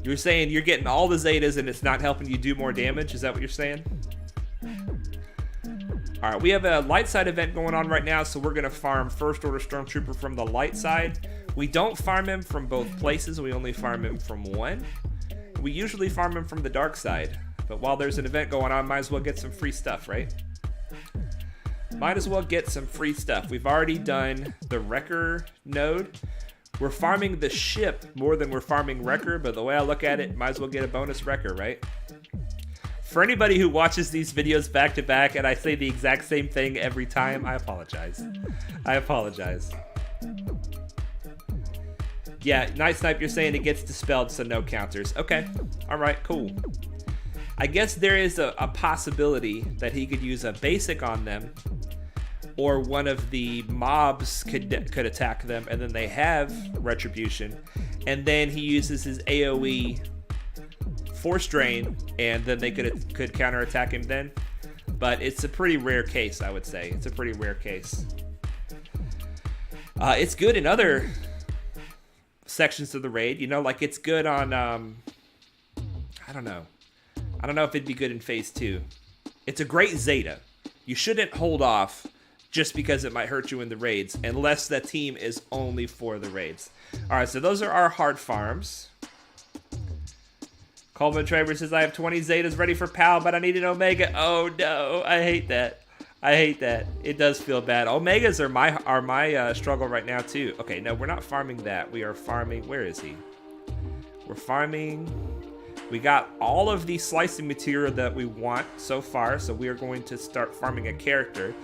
You're saying you're getting all the Zetas and it's not helping you do more damage? Is that what you're saying? All right, we have a light side event going on right now, so we're going to farm First Order Stormtrooper from the light side. We don't farm him from both places. We only farm him from one. We usually farm him from the dark side, but while there's an event going on, might as well get some free stuff, right? Might as well get some free stuff. We've already done the Wrecker node. We're farming the ship more than we're farming Wrecker, but the way I look at it, might as well get a bonus Wrecker, right? For anybody who watches these videos back to back and I say the exact same thing every time, I apologize. I apologize. Yeah, Night Snipe, you're saying it gets dispelled, so no counters. Okay, all right, cool. I guess there is a possibility that he could use a basic on them, or one of the mobs could attack them, and then they have retribution, and then he uses his AoE force drain, and then they could counterattack him then. but it's a pretty rare case, I would say. It's a pretty rare case. It's good in other sections of the raid, you know, like it's good on, I don't know if it'd be good in Phase 2. It's a great Zeta. You shouldn't hold off just because it might hurt you in the raids, unless that team is only for the raids. Alright, so those are our hard farms. Coleman Traver says, I have 20 Zetas ready for PAL, but I need an Omega. Oh no, I hate that. I hate that. It does feel bad. Omegas are my struggle right now too. Okay, no, we're not farming that. We are farming, where is he? We're farming, we got all of the slicing material that we want so far, so we are going to start farming a character.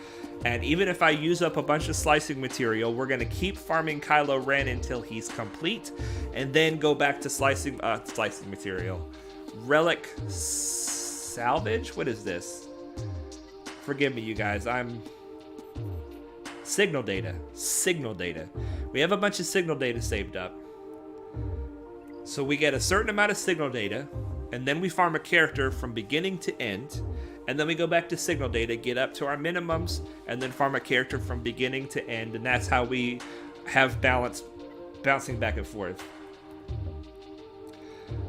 And even if I use up a bunch of slicing material, we're going to keep farming Kylo Ren until he's complete, and then go back to slicing material. Relic salvage? What is this? Forgive me, you guys. Signal data. Signal data. We have a bunch of signal data saved up. So we get a certain amount of signal data, and then we farm a character from beginning to end, and then we go back to signal data, get up to our minimums, and then farm a character from beginning to end, and that's how we have balance bouncing back and forth.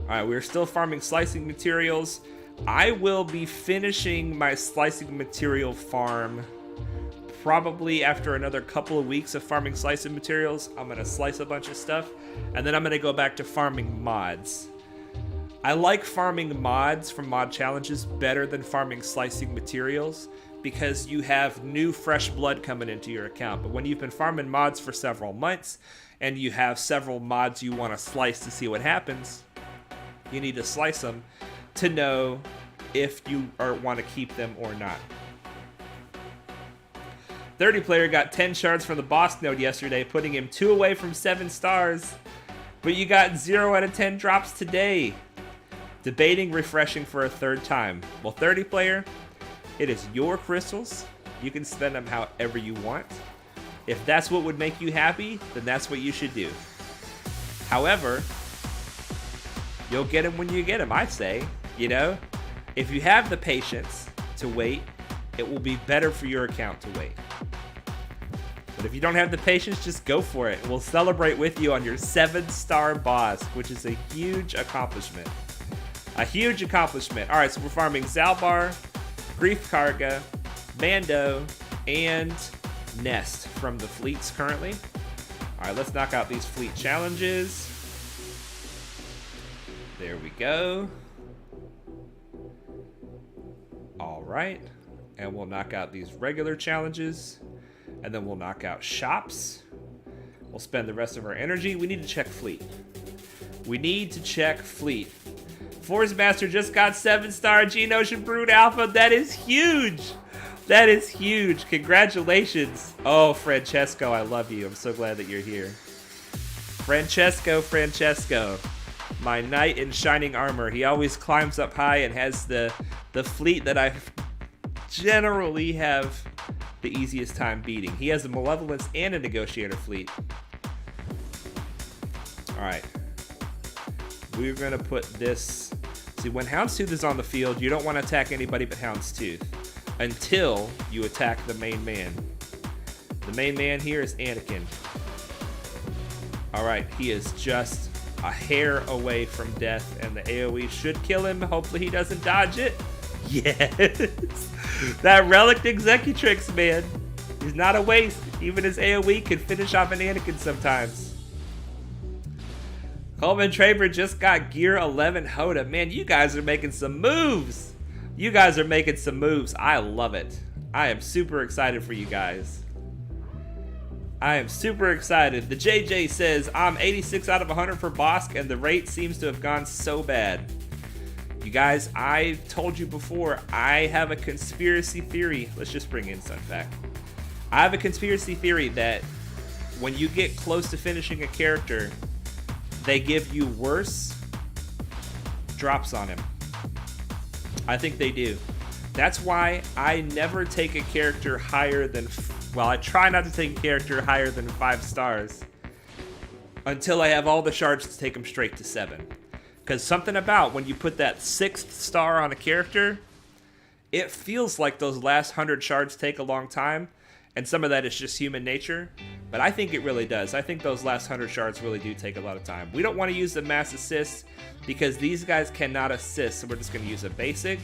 Alright, we're still farming slicing materials. I will be finishing my slicing material farm probably after another couple of weeks of farming slicing materials. I'm going to slice a bunch of stuff, and then I'm going to go back to farming mods. I like farming mods from mod challenges better than farming slicing materials, because you have new fresh blood coming into your account. But when you've been farming mods for several months, and you have several mods you want to slice to see what happens, you need to slice them to know if you want to keep them or not. 30 player got 10 shards from the Bossk node yesterday, putting him 2 away from 7 stars. But you got 0 out of 10 drops today. Debating refreshing for a 3rd time. Well, 30 player, it is your crystals. You can spend them however you want. If that's what would make you happy, then that's what you should do. However, you'll get them when you get them, I say. You know, if you have the patience to wait, it will be better for your account to wait. But if you don't have the patience, just go for it. We'll celebrate with you on your 7-star Bossk, which is a huge accomplishment. A huge accomplishment. All right, so we're farming Zalbar, Grief Karga, Mando, and Nest from the fleets currently. All right, let's knock out these fleet challenges. There we go. All right, and we'll knock out these regular challenges, and then we'll knock out shops. We'll spend the rest of our energy. We need to check fleet. We need to check fleet. Force Master just got 7-star Geonosian Brood Alpha. That is huge. That is huge. Congratulations. Oh, Francesco, I love you. I'm so glad that you're here. Francesco. My knight in shining armor. He always climbs up high and has the fleet that I generally have the easiest time beating. He has a Malevolence and a Negotiator fleet. Alright. We're going to put this... See, when Houndstooth is on the field, you don't want to attack anybody but Houndstooth until you attack the main man. The main man here is Anakin. Alright, he is just a hair away from death, and the AoE should kill him. Hopefully he doesn't dodge it. Yes! That Relic Executrix, man. He's not a waste. Even his AoE can finish off an Anakin sometimes. Coleman Traver just got Gear 11 Hoda. Man, you guys are making some moves. You guys are making some moves. I love it. I am super excited for you guys. I am super excited. The JJ says, I'm 86 out of 100 for Bossk, and the rate seems to have gone so bad. You guys, I told you before, I have a conspiracy theory. Let's just bring in Sunfac. I have a conspiracy theory that when you get close to finishing a character, they give you worse drops on him. I think they do. That's why I never take a character higher than... Well, I try not to take a character higher than 5 stars until I have all the shards to take them straight to 7. Because something about when you put that 6th star on a character, It feels like those last 100 shards take a long time, and some of that is just human nature, but I think it really does. I think those last 100 shards really do take a lot of time. We don't want to use the mass assist because these guys cannot assist, so we're just going to use a basic.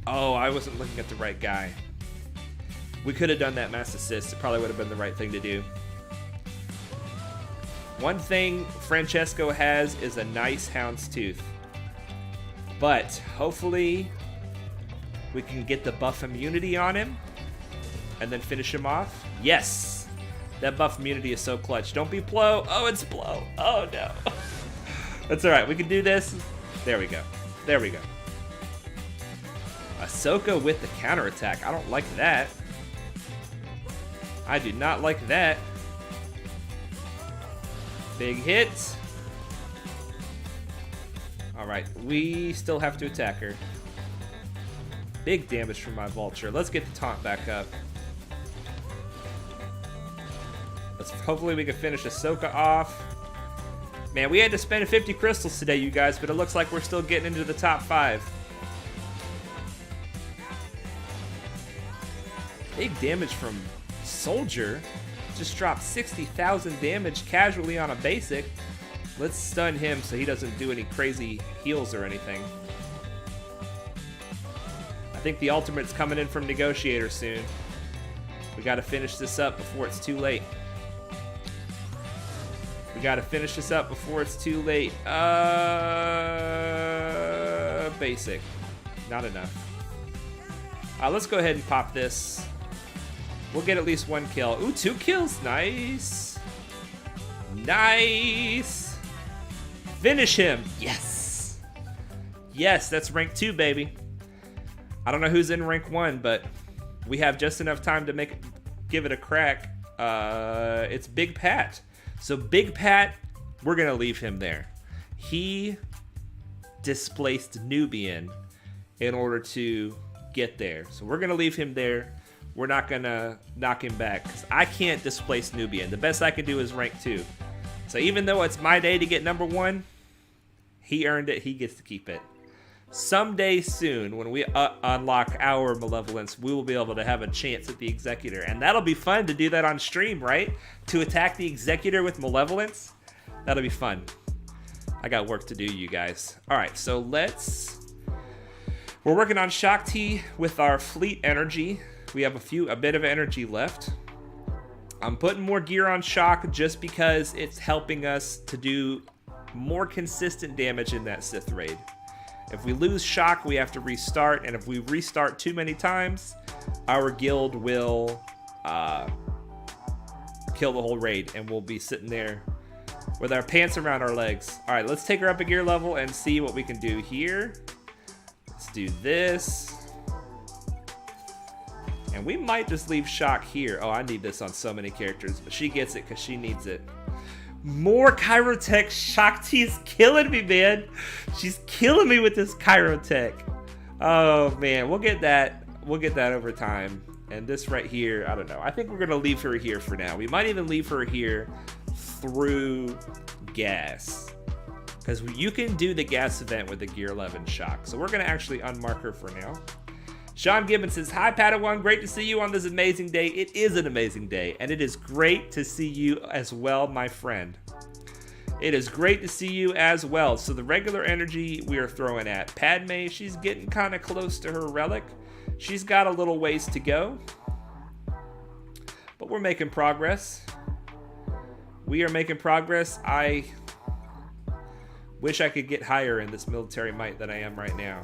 Oh, I wasn't looking at the right guy. We could have done that mass assist. It probably would have been the right thing to do. One thing Francesco has is a nice houndstooth. But hopefully we can get the buff immunity on him and then finish him off. Yes! That buff immunity is so clutch. Don't be Plo. Oh, it's Plo. Oh, no. That's alright. We can do this. There we go. There we go. Ahsoka with the counterattack. I don't like that. I do not like that. Big hit. Alright, we still have to attack her. Big damage from my vulture. Let's get the taunt back up. Hopefully we can finish Ahsoka off. Man, we had to spend 50 crystals today, you guys, but it looks like we're still getting into the top 5. Big damage from Soldier. Just dropped 60,000 damage casually on a basic. Let's stun him so he doesn't do any crazy heals or anything. I think the ultimate's coming in from Negotiator soon. We gotta finish this up before it's too late. We gotta finish this up before it's too late. Basic. Not enough. Let's go ahead and pop this. We'll get at least 1 kill. Ooh, 2 kills. Nice. Nice. Finish him. Yes. Yes, that's rank 2, baby. I don't know who's in rank 1, but we have just enough time to give it a crack. It's Big Pat. So Big Pat, we're going to leave him there. He displaced Nubian in order to get there. So we're going to leave him there. We're not going to knock him back because I can't displace Nubian. The best I can do is rank 2. So even though it's my day to get number 1, he earned it. He gets to keep it. Someday soon, when we unlock our malevolence, we will be able to have a chance at the Executor. And that'll be fun to do that on stream, right? To attack the Executor with malevolence. That'll be fun. I got work to do, you guys. All right, so we're working on Shakti with our fleet energy. We have a bit of energy left. I'm putting more gear on Shock just because it's helping us to do more consistent damage in that Sith raid. If we lose Shock, we have to restart, and if we restart too many times, our guild will kill the whole raid, and we'll be sitting there with our pants around our legs. All right, let's take her up a gear level and see what we can do here. Let's do this. And we might just leave Shock here. Oh, I need this on so many characters, but she gets it because she needs it. More Chirotech. Shakti's killing me, man. She's killing me with this Chirotech. Oh, man. We'll get that. We'll get that over time. And this right here, I don't know. I think we're going to leave her here for now. We might even leave her here through gas. Because you can do the gas event with the Gear 11 Shock. So we're going to actually unmark her for now. Sean Gibbons says, "Hi, Padawan. Great to see you on this amazing day." It is an amazing day, and it is great to see you as well, my friend. It is great to see you as well. So the regular energy we are throwing at Padme, she's getting kind of close to her relic. She's got a little ways to go, but we're making progress. We are making progress. I wish I could get higher in this military might than I am right now.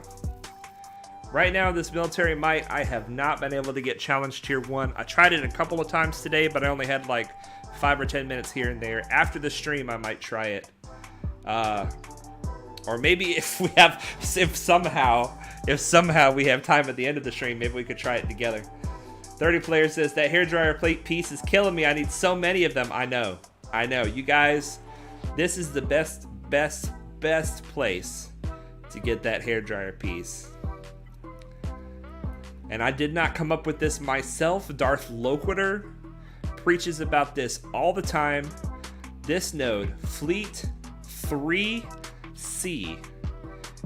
Right now, this military might, I have not been able to get challenge tier 1. I tried it a couple of times today, but I only had like 5 or 10 minutes here and there. After the stream, I might try it. Or maybe if somehow we have time at the end of the stream, maybe we could try it together. 30 Player says, "That hairdryer plate piece is killing me. I need so many of them." I know. You guys, this is the best place to get that hairdryer piece. And I did not come up with this myself. Darth Loquitur preaches about this all the time. This node, Fleet 3C.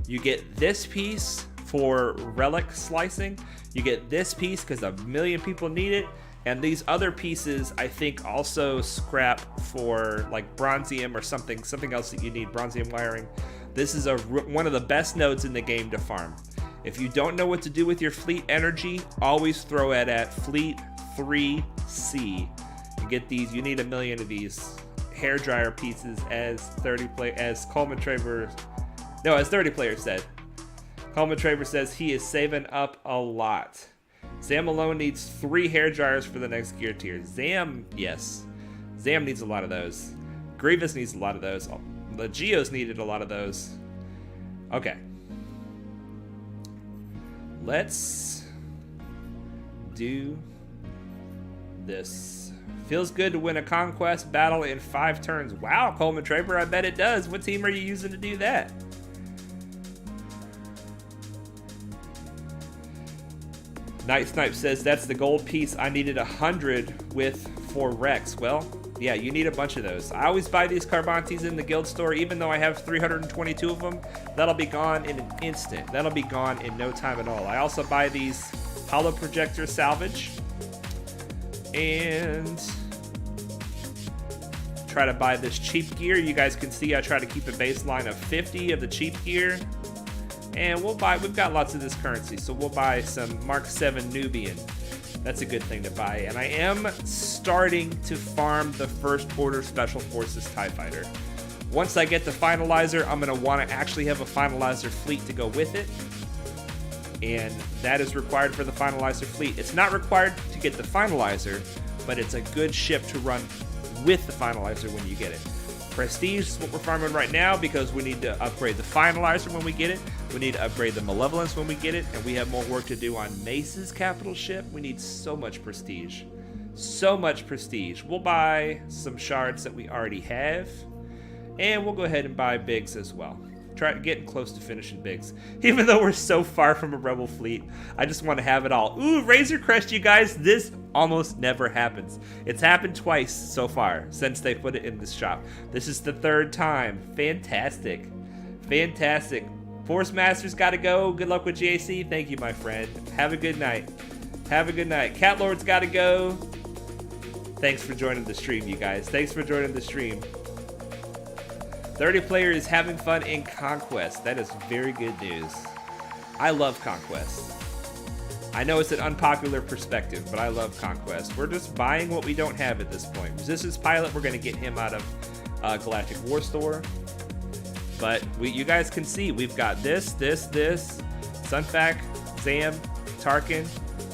You get this piece for relic slicing. You get this piece because a million people need it. And these other pieces, I think, also scrap for like bronzium or something else that you need, bronzium wiring. This is one of the best nodes in the game to farm. If you don't know what to do with your fleet energy, always throw it at fleet 3C. You get these, you need 1 million of these hairdryer pieces as 30 players said. Coleman Traver says he is saving up a lot. Zam alone needs 3 hair dryers for the next gear tier. Zam, yes. Zam needs a lot of those. Grievous needs a lot of those. The Geos needed a lot of those. Okay. Let's do this. Feels good to win a conquest battle in 5 turns. Wow, Coleman Traver, I bet it does. What team are you using to do that? Night Snipe says that's the gold piece I needed 100 with for Rex. Well, yeah, you need a bunch of those. I always buy these Carbantes in the guild store, even though I have 322 of them. That'll be gone in an instant. That'll be gone in no time at all. I also buy these hollow projector salvage and try to buy this cheap gear. You guys can see I try to keep a baseline of 50 of the cheap gear. And we'll buy, we've got lots of this currency, so we'll buy some Mark 7 Nubian. That's a good thing to buy. And I am starting to farm the First Order Special Forces TIE Fighter. Once I get the Finalizer, I'm going to want to actually have a Finalizer fleet to go with it. And that is required for the Finalizer fleet. It's not required to get the Finalizer, but it's a good ship to run with the Finalizer when you get it. Prestige is what we're farming right now because we need to upgrade the Finalizer when we get it. We need to upgrade the Malevolence when we get it. And we have more work to do on Mace's capital ship. We need so much prestige. So much prestige. We'll buy some shards that we already have. And we'll go ahead and buy Biggs as well. Try getting close to finishing Biggs. Even though we're so far from a Rebel fleet, I just want to have it all. Ooh, Razor Crest, you guys. This almost never happens. It's happened twice so far since they put it in this shop. This is the 3rd time. Fantastic. Fantastic. Force Master's got to go. Good luck with JC. Thank you, my friend. Have a good night. Have a good night. Cat Lord's got to go. Thanks for joining the stream, you guys. Thanks for joining the stream. 30 players is having fun in Conquest. That is very good news. I love Conquest. I know it's an unpopular perspective, but I love Conquest. We're just buying what we don't have at this point. Resistance Pilot, we're going to get him out of Galactic War Store. But you guys can see, we've got this, Sunfac, Zam, Tarkin,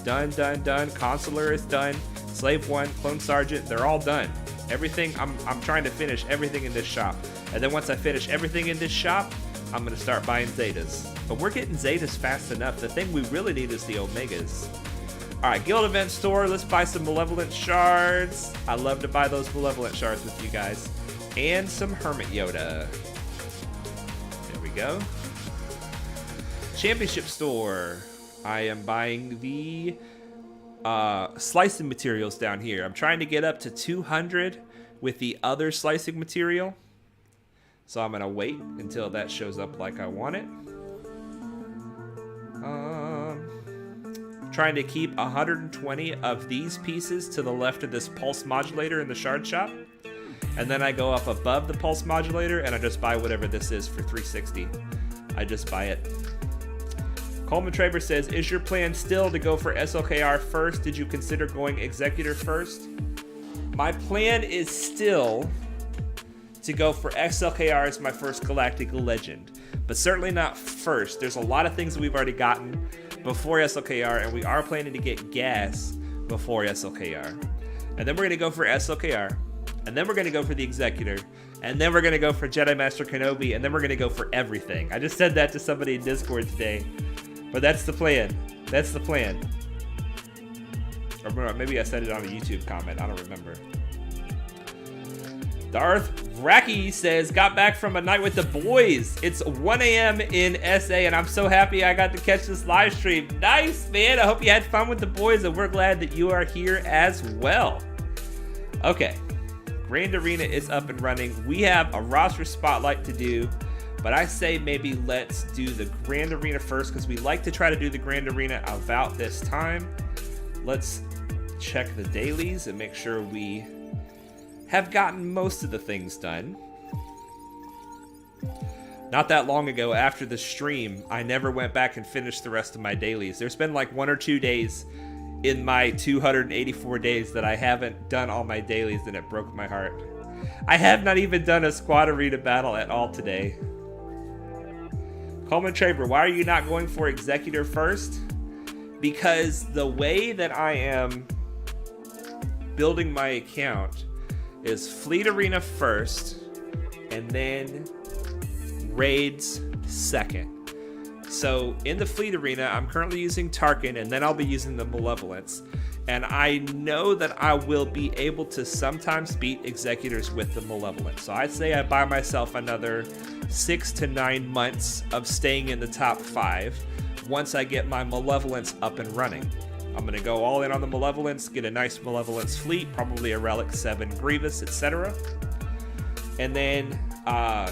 done. Consular is done. Slave 1, Clone Sergeant, they're all done. Everything, I'm trying to finish everything in this shop. And then once I finish everything in this shop, I'm going to start buying Zetas. But we're getting Zetas fast enough. The thing we really need is the Omegas. Alright, Guild Event Store. Let's buy some Malevolent Shards. I love to buy those Malevolent Shards with you guys. And some Hermit Yoda. There we go. Championship Store. I am buying the slicing materials down here. I'm trying to get up to 200 with the other slicing material. So I'm going to wait until that shows up like I want it. Trying to keep 120 of these pieces to the left of this pulse modulator in the shard shop. And then I go up above the pulse modulator and I just buy whatever this is for 360. I just buy it. Coleman Traver says, is your plan still to go for SLKR first? Did you consider going Executor first? My plan is still to go for XLKR as my first Galactic Legend, but certainly not first. There's a lot of things that we've already gotten before SLKR, and we are planning to get gas before SLKR. And then we're going to go for SLKR, and then we're going to go for the Executor, and then we're going to go for Jedi Master Kenobi, and then we're going to go for everything. I just said that to somebody in Discord today, but that's the plan. That's the plan. Or maybe I said it on a YouTube comment. I don't remember. Darth Vracky says, got back from a night with the boys. It's 1 a.m. in SA, and I'm so happy I got to catch this live stream. Nice, man. I hope you had fun with the boys, and we're glad that you are here as well. Okay. Grand Arena is up and running. We have a roster spotlight to do. But I say maybe let's do the Grand Arena first, because we like to try to do the Grand Arena about this time. Let's check the dailies and make sure we have gotten most of the things done. Not that long ago, after the stream, I never went back and finished the rest of my dailies. There's been like 1 or 2 days in my 284 days that I haven't done all my dailies, and it broke my heart. I have not even done a squad arena battle at all today. Coleman Traber, why are you not going for Executor first? Because the way that I am building my account is Fleet Arena first, and then Raids second. So in the Fleet Arena, I'm currently using Tarkin, and then I'll be using the Malevolence. And I know that I will be able to sometimes beat Executors with the Malevolence. So I'd say I buy myself another 6 to 9 months of staying in the top 5 once I get my Malevolence up and running. I'm going to go all in on the Malevolence, get a nice Malevolence fleet, probably a Relic 7 Grievous, etc. And then I'm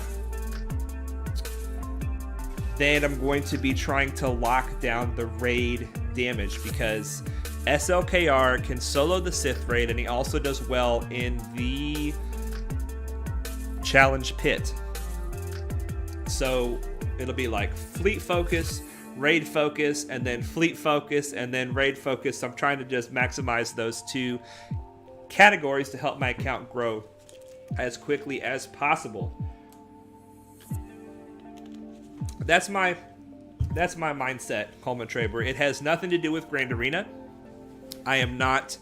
going to be trying to lock down the raid damage, because SLKR can solo the Sith raid, and he also does well in the challenge pit. So it'll be like fleet focus, raid focus, and then fleet focus, and then raid focus. So I'm trying to just maximize those 2 categories to help my account grow as quickly as possible. That's my mindset, Coleman Traber. It has nothing to do with Grand Arena. I am not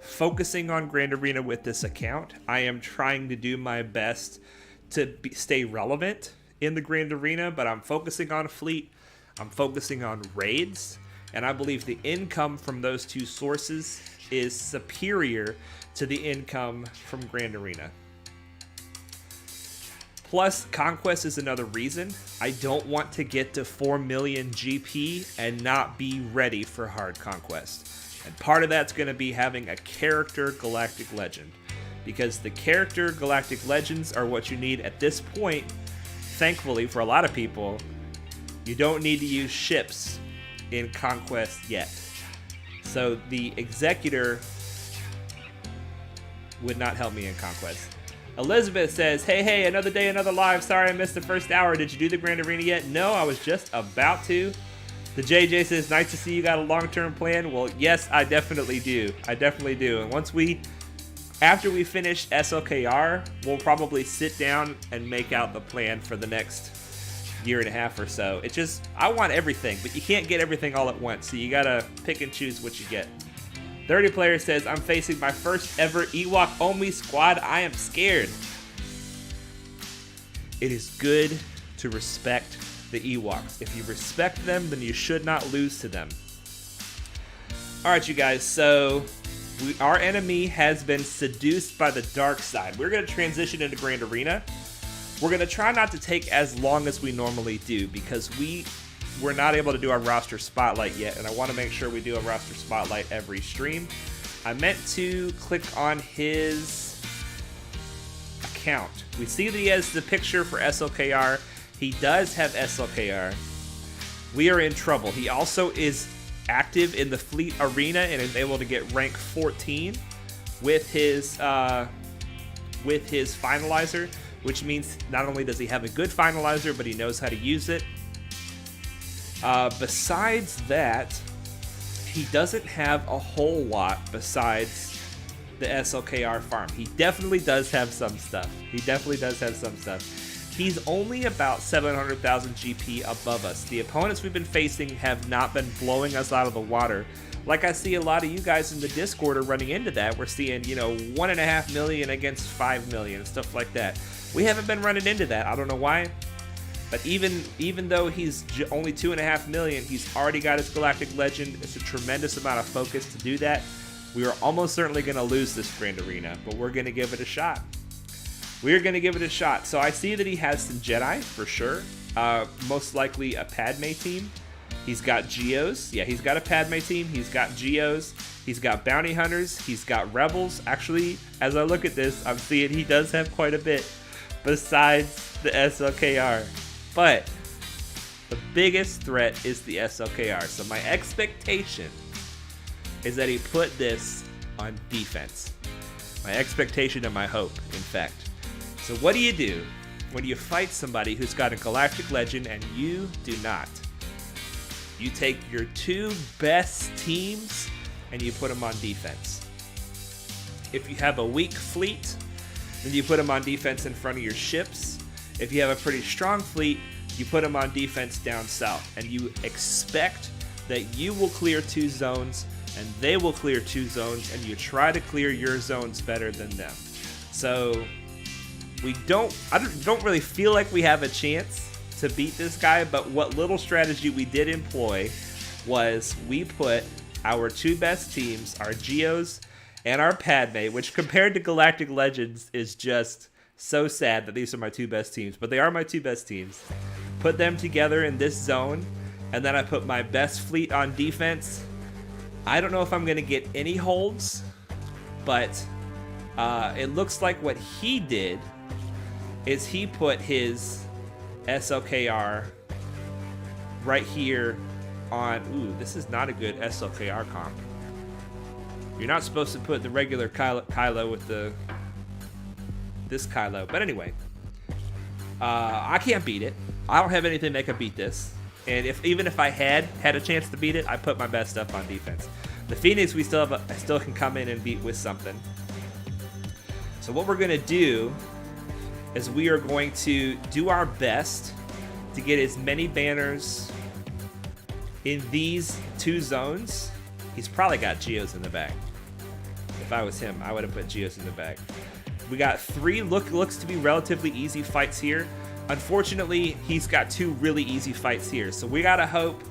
focusing on Grand Arena with this account. I am trying to do my best to stay relevant in the Grand Arena, but I'm focusing on fleet. I'm focusing on raids, and I believe the income from those 2 sources is superior to the income from Grand Arena. Plus, Conquest is another reason. I don't want to get to 4 million GP and not be ready for hard Conquest. And part of that's going to be having a character Galactic Legend, because the character Galactic Legends are what you need at this point. Thankfully, for a lot of people, you don't need to use ships in Conquest yet. So the Executor would not help me in Conquest. Elizabeth says, hey, another day, another live. Sorry I missed the first hour. Did you do the Grand Arena yet? No, I was just about to. The JJ says, nice to see you got a long-term plan. Well, yes, I definitely do. And after we finish SLKR, we'll probably sit down and make out the plan for the next 1.5 years or so. It's just, I want everything, but you can't get everything all at once, so you gotta pick and choose what you get. 30 Player says, I'm facing my first ever Ewok only squad. I am scared. It is good to respect the Ewoks. If you respect them, then you should not lose to them. Alright, you guys, so our enemy has been seduced by the dark side. We're going to transition into Grand Arena. We're going to try not to take as long as we normally do, because we're not able to do our roster spotlight yet, and I want to make sure we do a roster spotlight every stream. I meant to click on his account. We see that he has the picture for SLKR. He does have SLKR. We are in trouble. He also is active in the Fleet Arena and is able to get rank 14 with his finalizer, which means not only does he have a good finalizer, but he knows how to use it. Besides that, he doesn't have a whole lot besides the SLKR farm. He definitely does have some stuff. He's only about 700,000 GP above us. The opponents we've been facing have not been blowing us out of the water. Like I see a lot of you guys in the Discord are running into that. We're seeing, 1.5 million against 5 million, stuff like that. We haven't been running into that. I don't know why. But even though he's only 2.5 million, he's already got his Galactic Legend. It's a tremendous amount of focus to do that. We are almost certainly going to lose this Grand Arena, but we're going to give it a shot. So I see that he has some Jedi, for sure. Most likely a Padme team. He's got Geos. Yeah, he's got a Padme team. He's got Geos. He's got Bounty Hunters. He's got Rebels. Actually, as I look at this, I'm seeing he does have quite a bit besides the SLKR. But the biggest threat is the SLKR. So my expectation is that he put this on defense. My expectation and my hope, in fact. So what do you do when you fight somebody who's got a galactic legend and you do not? You take your 2 best teams and you put them on defense. If you have a weak fleet, then you put them on defense in front of your ships. If you have a pretty strong fleet, you put them on defense down south. And you expect that you will clear 2 zones and they will clear 2 zones, and you try to clear your zones better than them. So I don't really feel like we have a chance to beat this guy, but what little strategy we did employ was we put our 2 best teams, our Geos and our Padme, which compared to Galactic Legends is just so sad that these are my 2 best teams, but they are my 2 best teams. Put them together in this zone, and then I put my best fleet on defense. I don't know if I'm going to get any holds, but it looks like what he did is he put his SLKR right here on... Ooh, this is not a good SLKR comp. You're not supposed to put the regular Kylo with this Kylo. But anyway, I can't beat it. I don't have anything that can beat this. And even if I had a chance to beat it, I put my best stuff on defense. The Phoenix, I still can come in and beat with something. So what we're going to do is we are going to do our best to get as many banners in these 2 zones. He's probably got Geos in the back. If I was him, I would have put Geos in the back. We got 3 looks to be relatively easy fights here. Unfortunately, he's got 2 really easy fights here. So we gotta hope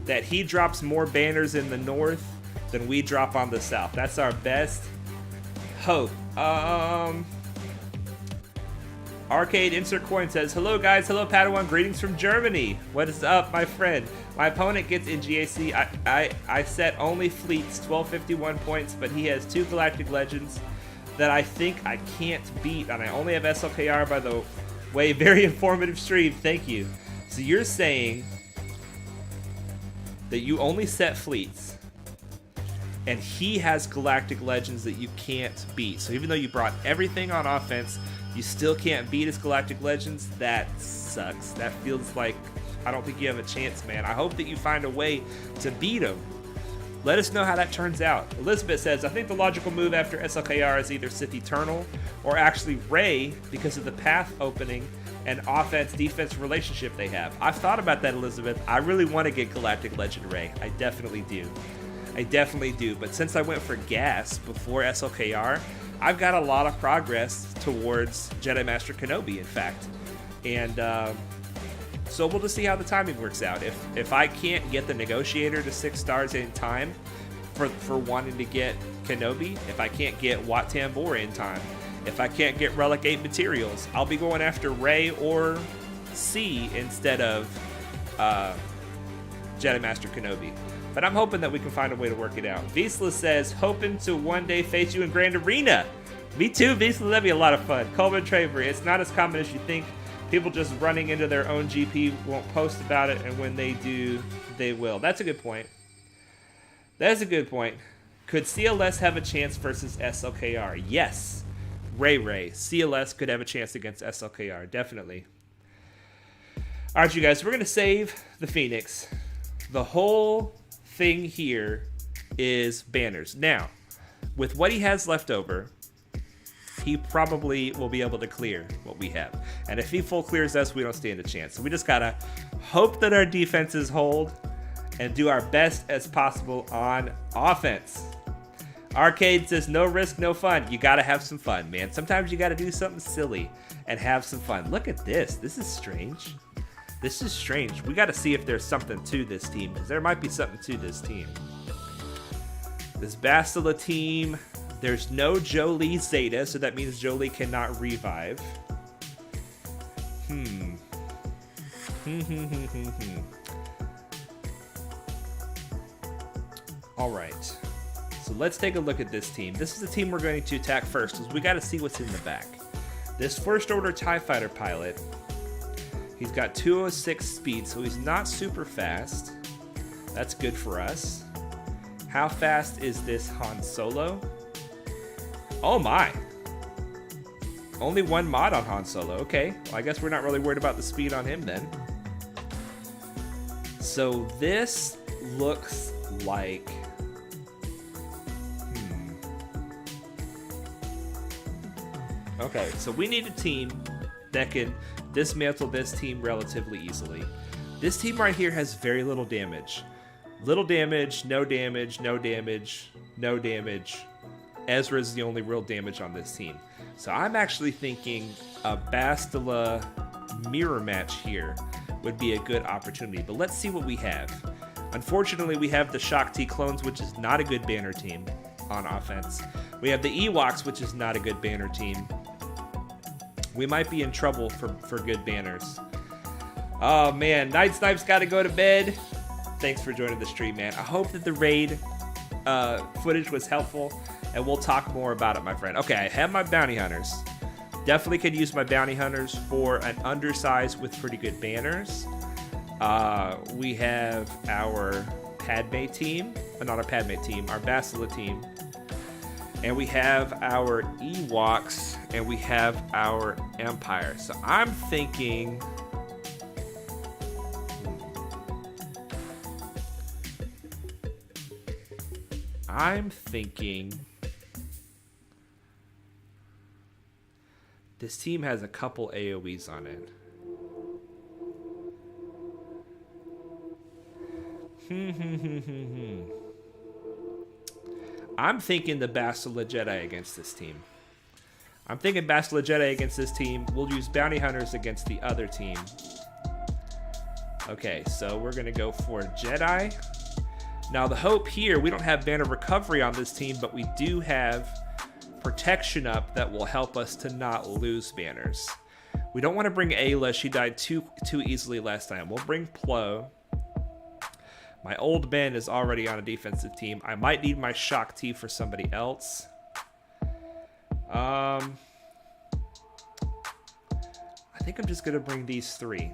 that he drops more banners in the north than we drop on the south. That's our best hope. Arcade Insert Coin says, hello guys, hello Padawan, greetings from Germany. What is up, my friend? My opponent gets in GAC. I set only fleets 1251 points, but he has 2 Galactic Legends that I think I can't beat, and I only have SLKR, by the way. Very informative stream, thank you. So you're saying that you only set fleets, and he has Galactic Legends that you can't beat. So even though you brought everything on offense, you still can't beat his Galactic Legends? That sucks. That feels like I don't think you have a chance, man. I hope that you find a way to beat him. Let us know how that turns out. Elizabeth says, I think the logical move after SLKR is either Sith Eternal or actually Rey because of the path opening and offense-defense relationship they have. I've thought about that, Elizabeth. I really want to get Galactic Legend Rey. I definitely do. I definitely do. But since I went for gas before SLKR, I've got a lot of progress towards Jedi Master Kenobi, in fact. And so we'll just see how the timing works out. If I can't get the Negotiator to 6 stars in time for wanting to get Kenobi, if I can't get Wat Tambor in time, if I can't get Relic 8 materials, I'll be going after Rey or C instead of Jedi Master Kenobi. But I'm hoping that we can find a way to work it out. Visla says, hoping to one day face you in Grand Arena. Me too, Visla. That'd be a lot of fun. Coleman Travery, it's not as common as you think. People just running into their own GP won't post about it, and when they do, they will. That's a good point. That's a good point. Could CLS have a chance versus SLKR? Yes. Ray. CLS could have a chance against SLKR. Definitely. All right, you guys. We're going to save the Phoenix. The whole thing here is banners. Now, with what he has left over, he probably will be able to clear what we have. And if he full clears us, we don't stand a chance. So we just got to hope that our defenses hold and do our best as possible on offense. Arcade says, no risk, no fun. You got to have some fun, man. Sometimes you got to do something silly and have some fun. Look at this. This is strange. This is strange. We got to see if there's something to this team, because there might be something to this team. This Bastilla team, there's no Jolie Zeta, so that means Jolie cannot revive. All right. So let's take a look at this team. This is the team we're going to attack first, because we got to see what's in the back. This First Order TIE Fighter pilot He's got 206 speed, so he's not super fast. That's good for us. How fast is this Han Solo? Oh my. Only one mod on Han Solo. Okay, well, I guess we're not really worried about the speed on him then. So this looks like... Okay, so we need a team that can dismantle this team relatively easily. This team right here has very little damage. Little damage, no damage, no damage, no damage. Ezra's the only real damage on this team. So I'm actually thinking a Bastilla mirror match here would be a good opportunity. But let's see what we have. Unfortunately, we have the Shaak Ti clones, which is not a good banner team on offense. We have the Ewoks, which is not a good banner team. We might be in trouble for good banners. Oh man, Night Snipe's got to go to bed. Thanks for joining the stream, man. I hope that the raid footage was helpful, and we'll talk more about it, my friend. Okay, I have my bounty hunters. Definitely could use my bounty hunters for an undersize with pretty good banners. We have our Padme team, not our Padme team, our Bastilla team. And we have our Ewoks, and we have our Empire. So I'm thinking... this team has a couple AoEs on it. I'm thinking the Bastilla Jedi against this team. I'm thinking Bastilla Jedi against this team. We'll use bounty hunters against the other team. Okay, so we're going to go for Jedi. Now the hope here, we don't have banner recovery on this team, but we do have protection up that will help us to not lose banners. We don't want to bring Ayla. She died too easily last time. We'll bring Plo. My old Ben is already on a defensive team. I might need my Shaak Ti for somebody else. I think I'm just going to bring these three.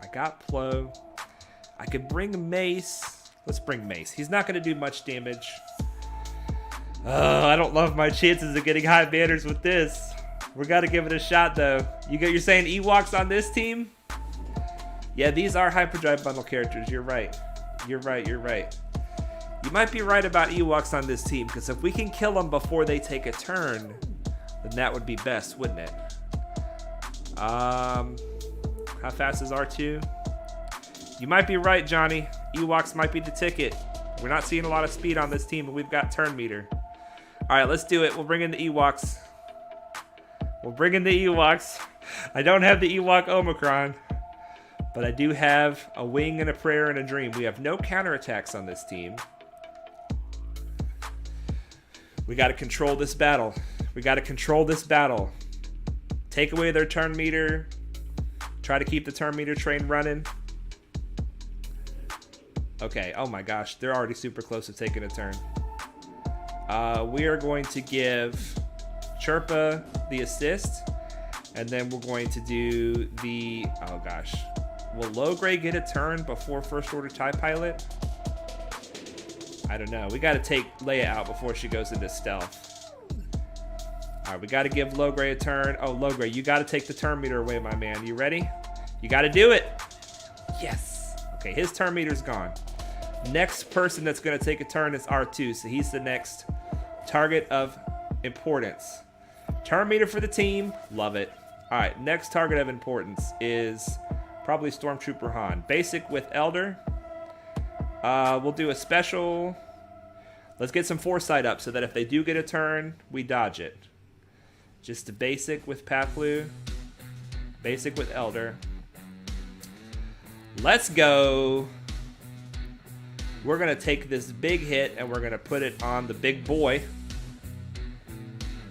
I got Plo. I could bring Mace. Let's bring Mace. He's not going to do much damage. I don't love my chances of getting high banners with this. We got to give it a shot, though. You're saying Ewoks on this team? Yeah, these are hyperdrive bundle characters. You're right. You might be right about Ewoks on this team, because if we can kill them before they take a turn, then that would be best, wouldn't it? How fast is R2? You might be right, Johnny. Ewoks might be the ticket. We're not seeing a lot of speed on this team, and we've got turn meter. All right, let's do it. We'll bring in the Ewoks. I don't have the Ewok Omicron, but I do have a wing and a prayer and a dream. We have no counterattacks on this team. We got to control this battle. Take away their turn meter. Try to keep the turn meter train running. Okay, oh my gosh. They're already super close to taking a turn. We are going to give Chirpa the assist. And then we're going to do the... Oh gosh. Will Logray get a turn before First Order TIE Pilot? I don't know. We got to take Leia out before she goes into stealth. Alright, we got to give Logray a turn. Oh, Logray, you got to take the turn meter away, my man. You ready? You got to do it. Yes. Okay, his turn meter's gone. Next person that's going to take a turn is R2, so he's the next target of importance. Turn meter for the team. Love it. All right, next target of importance is probably Stormtrooper Han. Basic with Elder. We'll do a special. Let's get some foresight up so that if they do get a turn, we dodge it. Just a basic with Paplu. Basic with Elder. Let's go. We're going to take this big hit and we're going to put it on the big boy.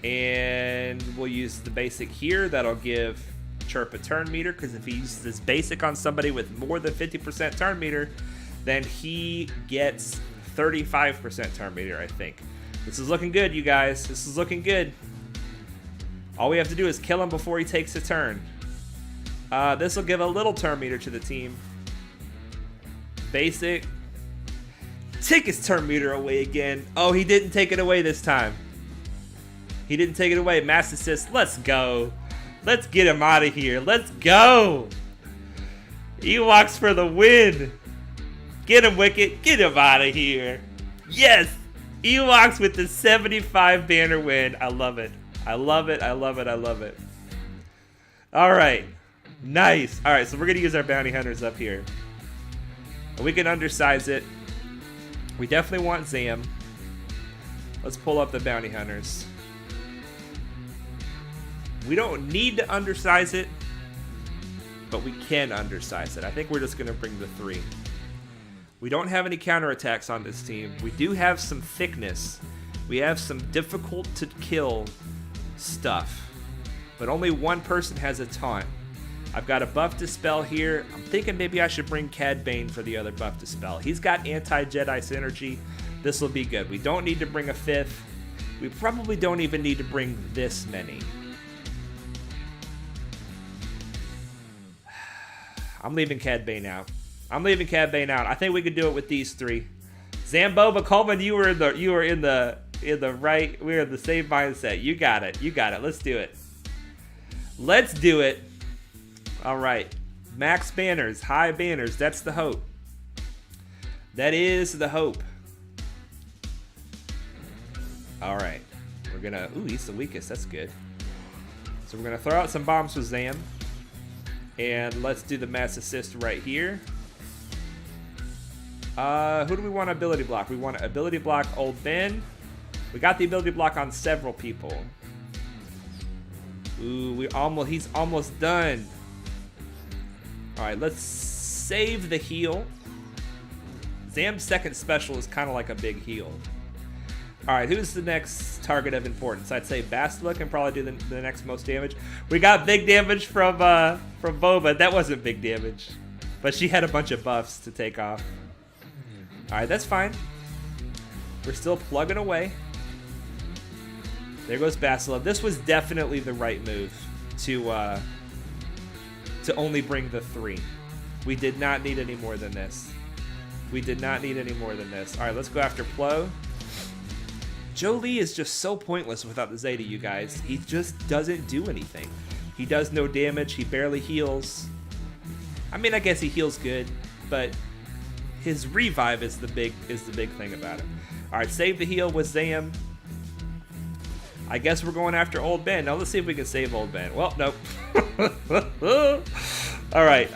And we'll use the basic here. That'll give Chirp a turn meter, because if he uses this basic on somebody with more than 50% turn meter, then he gets 35% turn meter, I think. This is looking good, you guys. This is looking good. All we have to do is kill him before he takes a turn. This will give a little turn meter to the team. Basic. Take his turn meter away again. Oh, he didn't take it away this time. He didn't take it away. Mass assist. Let's go. Let's get him out of here. Let's go. Ewoks for the win. Get him, Wicket. Get him out of here. Yes. Ewoks with the 75 banner win. I love it. I love it. I love it. I love it. All right. Nice. All right, so we're going to use our bounty hunters up here. We can undersize it. We definitely want Zam. Let's pull up the bounty hunters. We don't need to undersize it, but we can undersize it. I think we're just going to bring the 3. We don't have any counterattacks on this team. We do have some thickness. We have some difficult to kill stuff, but only one person has a taunt. I've got a buff dispel here. I'm thinking maybe I should bring Cad Bane for the other buff dispel. He's got anti-Jedi synergy. This will be good. We don't need to bring a 5th. We probably don't even need to bring this many. I'm leaving Cad Bane out. I'm leaving Cad Bane out. I think we could do it with these 3. Zamboba Coleman, you were in the right. We're in the same mindset. You got it. You got it. Let's do it. Let's do it. All right. Max banners, high banners. That's the hope. That is the hope. All right. We're gonna. Ooh, he's the weakest. That's good. So we're gonna throw out some bombs with Zam, and let's do the mass assist right here. Who do we want ability block? We want ability block Old Ben. We got the ability block on several people. Ooh, he's almost done. All right, let's save the heal. Zam's second special is kind of like a big heal. All right, who's the next target of importance? I'd say Bastilla can probably do the next most damage. We got big damage from Boba. That wasn't big damage, but she had a bunch of buffs to take off. All right, that's fine. We're still plugging away. There goes Bastilla. This was definitely the right move to only bring the 3. We did not need any more than this. We did not need any more than this. All right, let's go after Plo. Jolee is just so pointless without the Zeta, you guys. He just doesn't do anything. He does no damage. He barely heals. I mean, I guess he heals good, but his revive is the big thing about him. All right, save the heal with Zam. I guess we're going after Old Ben. Now let's see if we can save Old Ben. Well, nope. All right,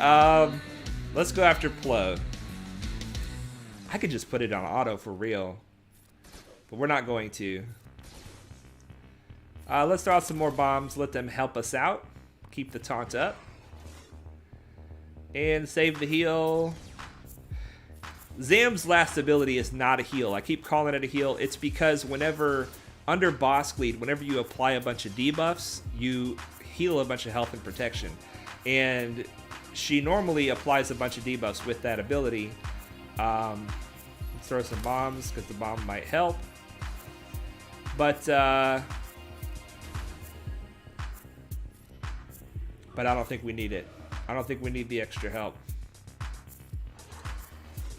let's go after Plo. I could just put it on auto for real, but we're not going to. Let's throw out some more bombs. Let them help us out. Keep the taunt up. And save the heal. Zam's last ability is not a heal. I keep calling it a heal. It's because whenever, under Bossk lead, whenever you apply a bunch of debuffs, you heal a bunch of health and protection. And she normally applies a bunch of debuffs with that ability. Let's throw some bombs because the bomb might help. But I don't think we need it. I don't think we need the extra help.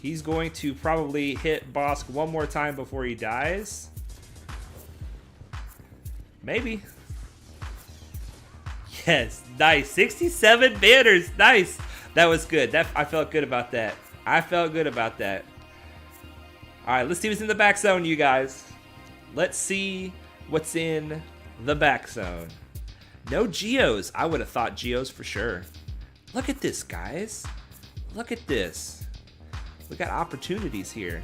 He's going to probably hit Bossk one more time before he dies. Maybe. Yes, nice. 67 banners. Nice. That was good. I felt good about that. I felt good about that. All right, let's see what's in the back zone, you guys. Let's see what's in the back zone. No Geos. I would have thought Geos for sure. Look at this, guys. Look at this. We got opportunities here.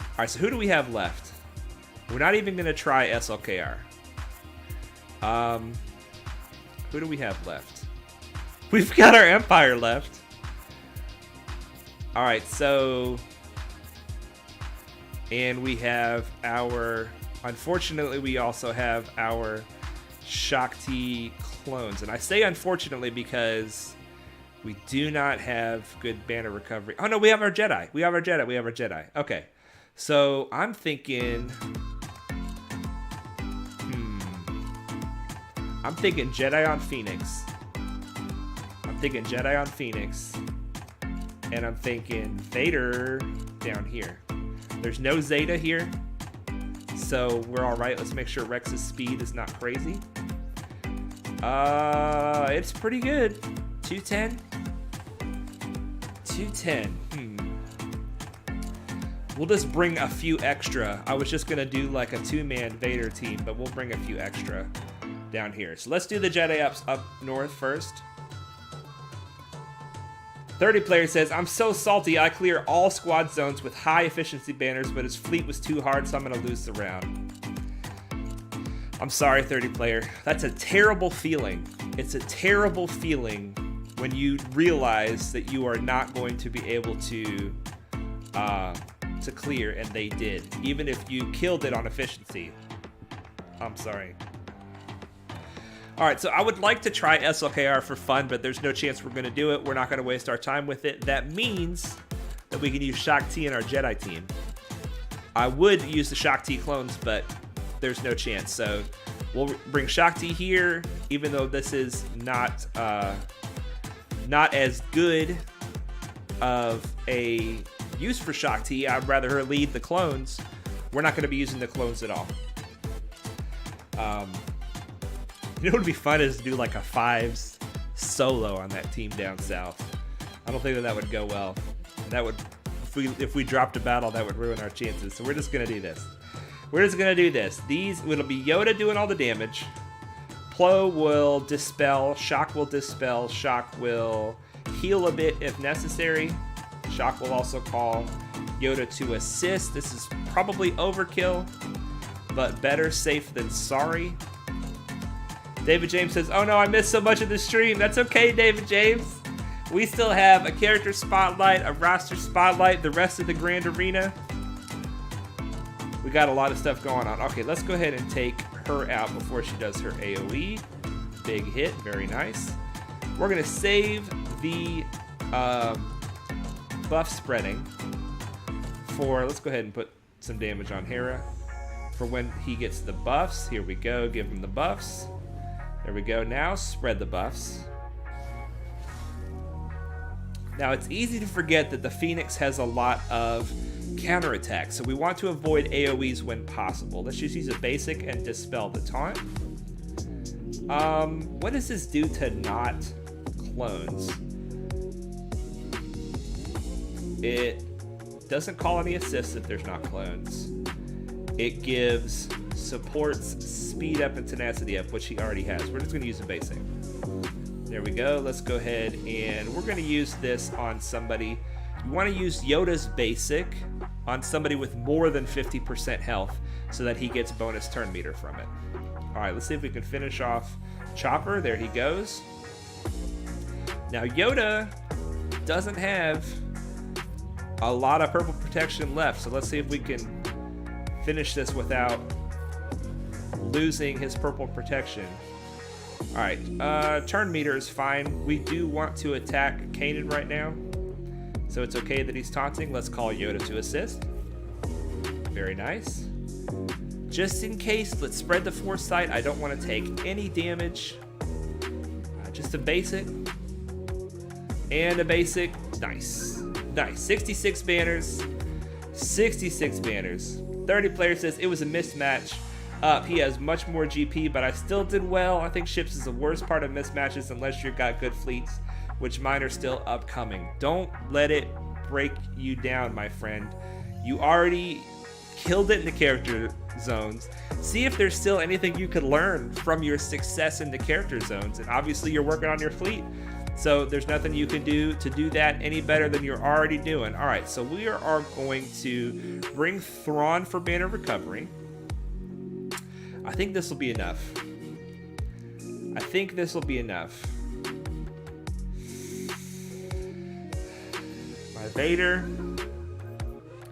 All right, so who do we have left? We're not even going to try SLKR. Who do we have left? We've got our Empire left. All right, so... And we have our... Unfortunately, we also have our Shakti clones. And I say unfortunately because we do not have good banner recovery. Oh, no, we have our Jedi. We have our Jedi. We have our Jedi. Okay. So I'm thinking... I'm thinking Jedi on Phoenix. I'm thinking Jedi on Phoenix. And I'm thinking Vader down here. There's no Zeta here, so we're all right. Let's make sure Rex's speed is not crazy. It's pretty good. 210. 210. We'll just bring a few extra. I was just gonna do like a 2-man Vader team, but we'll bring a few extra down here. So let's do the Jedi up north first. 30 player says, I'm so salty I clear all squad zones with high efficiency banners, but his fleet was too hard, so I'm gonna lose the round. I'm sorry, 30 player. That's a terrible feeling. It's a terrible feeling when you realize that you are not going to be able to clear, and they did. Even if you killed it on efficiency. I'm sorry. Alright, so I would like to try SLKR for fun, but there's no chance we're going to do it. We're not going to waste our time with it. That means that we can use Shaak Ti in our Jedi team. I would use the Shaak Ti clones, but there's no chance. So we'll bring Shaak Ti here, even though this is not as good of a use for Shaak Ti. I'd rather her lead the clones. We're not going to be using the clones at all. You know what would be fun is to do like a 5s solo on that team down south. I don't think that would go well. That would, if we dropped a battle, that would ruin our chances. So we're just gonna do this. We're just gonna do this. It'll be Yoda doing all the damage. Plo will dispel. Shaak will dispel. Shaak will heal a bit if necessary. Shaak will also call Yoda to assist. This is probably overkill, but better safe than sorry. David James says, oh no, I missed so much of the stream. That's okay, David James. We still have a character spotlight, a roster spotlight, the rest of the Grand Arena. We got a lot of stuff going on. Okay, let's go ahead and take her out before she does her AoE. Big hit, very nice. We're gonna save the buff spreading for, let's go ahead and put some damage on Hera for when he gets the buffs. Here we go, give him the buffs. There we go. Now spread the buffs. Now it's easy to forget that the Phoenix has a lot of counterattacks, so we want to avoid AoEs when possible. Let's just use a basic and dispel the taunt. What does this do to not clones? It doesn't call any assists if there's not clones. It gives supports speed up and tenacity up, which he already has. We're just going to use a basic. There we go. Let's go ahead and we're going to use this on somebody. You want to use Yoda's basic on somebody with more than 50% health so that he gets bonus turn meter from it. All right, let's see if we can finish off Chopper. There he goes. Now Yoda doesn't have a lot of purple protection left, so let's see if we can finish this without losing his purple protection. All right, turn meter is fine. We do want to attack Kanan right now, so it's okay that he's taunting. Let's call Yoda to assist. Very nice. Just in case, let's spread the foresight. I don't want to take any damage. Just a basic and a basic. Nice, nice. 66 banners. 66 banners. 30 player says it was a mismatch. He has much more GP, but I still did well. I think ships is the worst part of mismatches unless you've got good fleets, which mine are still upcoming. Don't let it break you down, my friend. You already killed it in the character zones. See if there's still anything you could learn from your success in the character zones. And obviously you're working on your fleet, so there's nothing you can do to do that any better than you're already doing. All right, so we are going to bring Thrawn for banner recovery. I think this will be enough. I think this will be enough. My Vader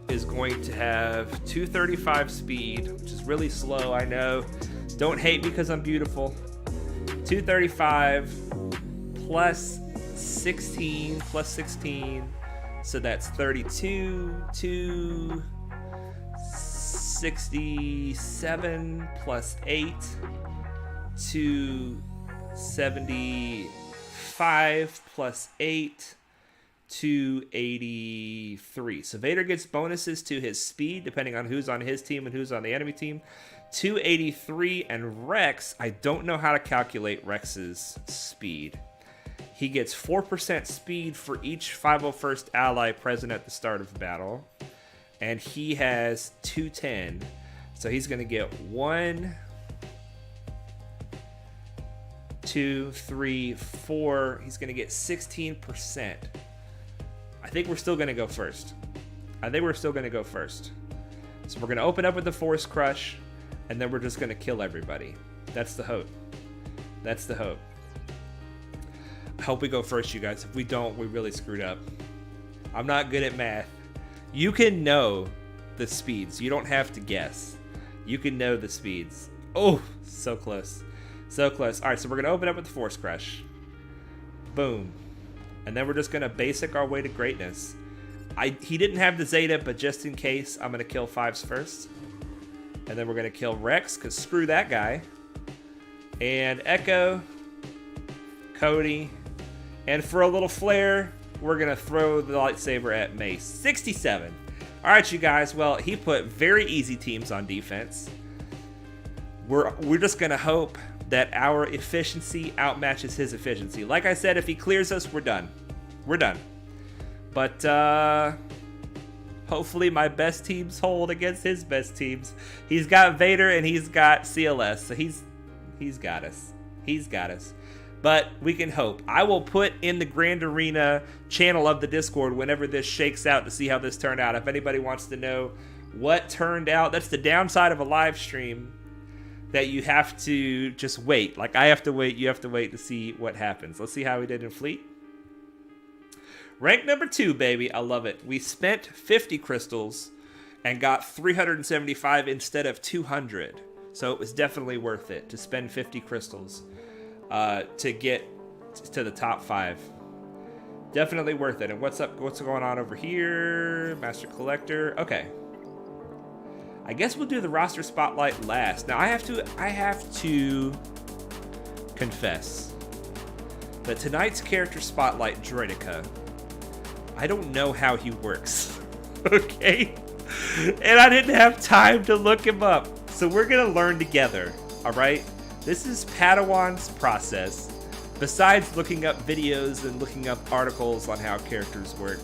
is going to have 235 speed, which is really slow, I know. Don't hate me because I'm beautiful. 235 plus 16 plus 16. So that's 32 to 67 plus 8 275 plus 8, 283. So Vader gets bonuses to his speed depending on who's on his team and who's on the enemy team. 283. And Rex, I don't know how to calculate Rex's speed. He gets 4% speed for each 501st ally present at the start of the battle. And he has 210. So he's going to get 1, 2, 3, 4. He's going to get 16%. I think we're still going to go first. So we're going to open up with the Force Crush, and then we're just going to kill everybody. That's the hope. I hope we go first, you guys. If we don't, we really screwed up. I'm not good at math. You can know the speeds. You don't have to guess. You can know the speeds. Oh, so close. All right, so we're going to open up with the Force Crush. Boom. And then we're just going to basic our way to greatness. He didn't have the Zeta, but just in case, I'm going to kill 5s first. And then we're going to kill Rex, because screw that guy. And Echo. Cody. And for a little flair, we're going to throw the lightsaber at Mace. 67. All right, you guys. Well, he put very easy teams on defense. We're just going to hope that our efficiency outmatches his efficiency. Like I said, if he clears us, we're done. But hopefully my best teams hold against his best teams. He's got Vader and he's got CLS, so he's got us. But we can hope. I will put in the Grand Arena channel of the Discord whenever this shakes out to see how this turned out. If anybody wants to know what turned out, that's the downside of a live stream, that you have to just wait. Like I have to wait, you have to wait to see what happens. Let's see how we did in Fleet. Rank number 2, baby. I love it. We spent 50 crystals and got 375 instead of 200. So it was definitely worth it to spend 50 crystals to get to the top 5. Definitely worth it. And what's up? What's going on over here? Master Collector. Okay. I guess we'll do the roster spotlight last. Now I have to confess that tonight's character spotlight, Droideka, I don't know how he works. Okay? And I didn't have time to look him up. So we're gonna learn together. Alright? This is Padawan's process. Besides looking up videos and looking up articles on how characters work,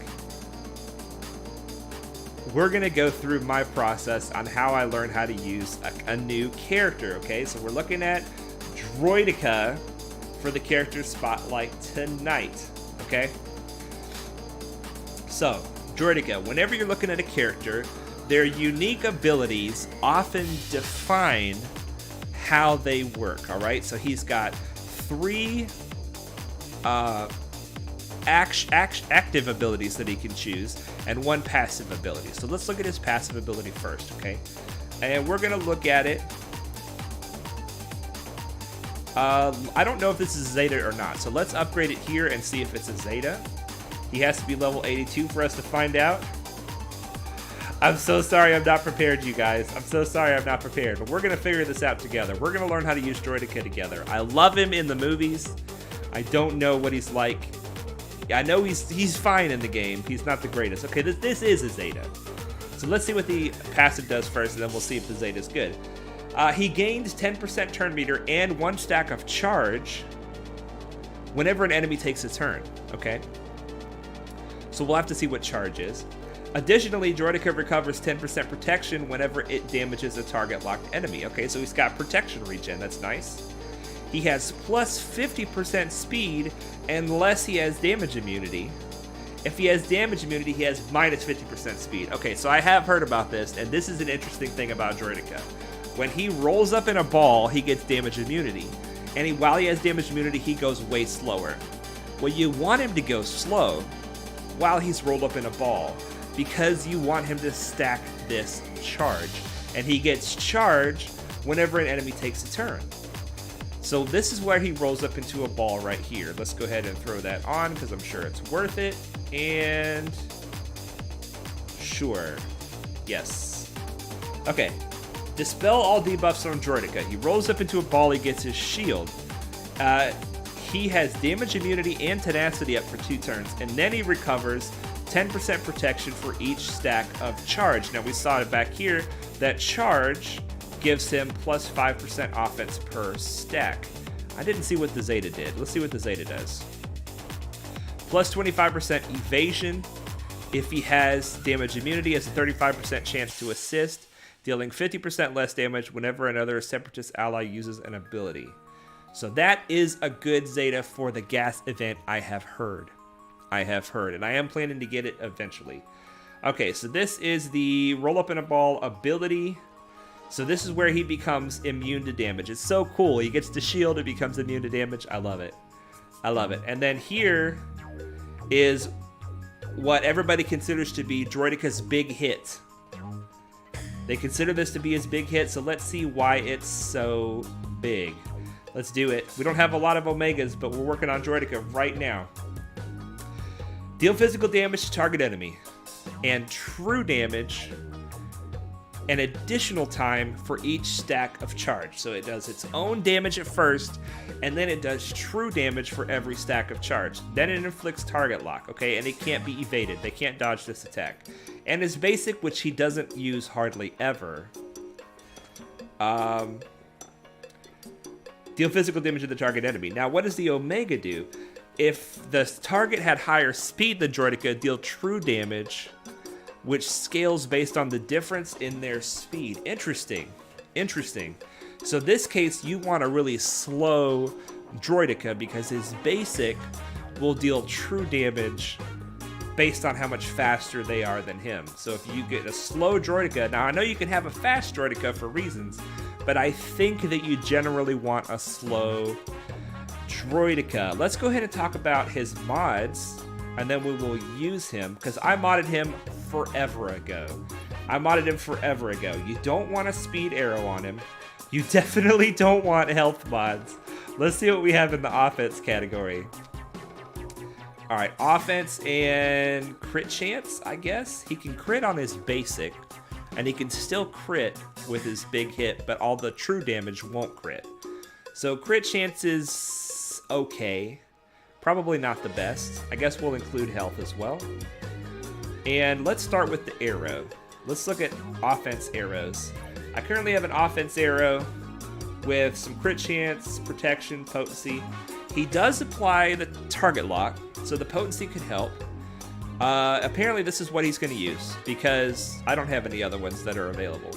we're going to go through my process on how I learned how to use a new character, okay? So we're looking at Droideka for the character spotlight tonight, okay? So, Droideka, whenever you're looking at a character, their unique abilities often define how they work, all right? So he's got 3 active abilities that he can choose and 1 passive ability. So let's look at his passive ability first, okay? And we're gonna look at it. I don't know if this is Zeta or not, so let's upgrade it here and see if it's a Zeta. He has to be level 82 for us to find out. I'm so sorry I'm not prepared, you guys. I'm so sorry I'm not prepared, but we're gonna figure this out together. We're gonna learn how to use Droideka together. I love him in the movies. I don't know what he's like. I know he's fine in the game. He's not the greatest. Okay, this is a Zeta. So let's see what the passive does first, and then we'll see if the Zeta is good. He gains 10% turn meter and 1 stack of charge whenever an enemy takes a turn. Okay? So we'll have to see what charge is. Additionally, Droideka recovers 10% protection whenever it damages a target locked enemy. Okay, so he's got protection regen. That's nice. He has plus 50% speed unless he has damage immunity. If he has damage immunity, he has minus 50% speed. Okay, so I have heard about this, and this is an interesting thing about Droideka. When he rolls up in a ball, he gets damage immunity. And while he has damage immunity, he goes way slower. Well, you want him to go slow while he's rolled up in a ball, because you want him to stack this charge. And he gets charge whenever an enemy takes a turn. So this is where he rolls up into a ball right here. Let's go ahead and throw that on because I'm sure it's worth it. And sure. Yes. Okay. Dispel all debuffs on Droideka. He rolls up into a ball, he gets his shield. He has damage, immunity, and tenacity up for 2 turns, and then he recovers 10% protection for each stack of charge. Now we saw it back here, that charge gives him plus 5% offense per stack. I didn't see what the Zeta did. Let's see what the Zeta does. Plus 25% evasion. If he has damage immunity, he has a 35% chance to assist, dealing 50% less damage whenever another Separatist ally uses an ability. So that is a good Zeta for the gas event, I have heard. And I am planning to get it eventually. Okay, so this is the roll up in a ball ability. So this is where he becomes immune to damage. It's so cool. He gets the shield, it becomes immune to damage. I love it. And then here is what everybody considers to be Droideka's big hit. They consider this to be his big hit, so let's see why it's so big. Let's do it. We don't have a lot of Omegas, but we're working on Droideka right now. Deal physical damage to target enemy, and true damage, an additional time for each stack of charge. So it does its own damage at first, and then it does true damage for every stack of charge. Then it inflicts target lock, okay? And it can't be evaded. They can't dodge this attack. And his basic, which he doesn't use hardly ever, deal physical damage to the target enemy. Now, what does the Omega do? If the target had higher speed than Droideka, deal true damage, which scales based on the difference in their speed. Interesting. So this case, you want a really slow Droideka because his basic will deal true damage based on how much faster they are than him. So if you get a slow Droideka, now I know you can have a fast Droideka for reasons, but I think that you generally want a slow Droideka. Let's go ahead and talk about his mods, and then we will use him, because I modded him forever ago. You don't want a speed arrow on him. You definitely don't want health mods. Let's see what we have in the offense category. All right, offense and crit chance, I guess. He can crit on his basic, and he can still crit with his big hit, but all the true damage won't crit. So crit chance is okay. Probably not the best. I guess we'll include health as well. And let's start with the arrow. Let's look at offense arrows. I currently have an offense arrow with some crit chance, protection, potency. He does apply the target lock, so the potency could help. Apparently this is what he's going to use, because I don't have any other ones that are available.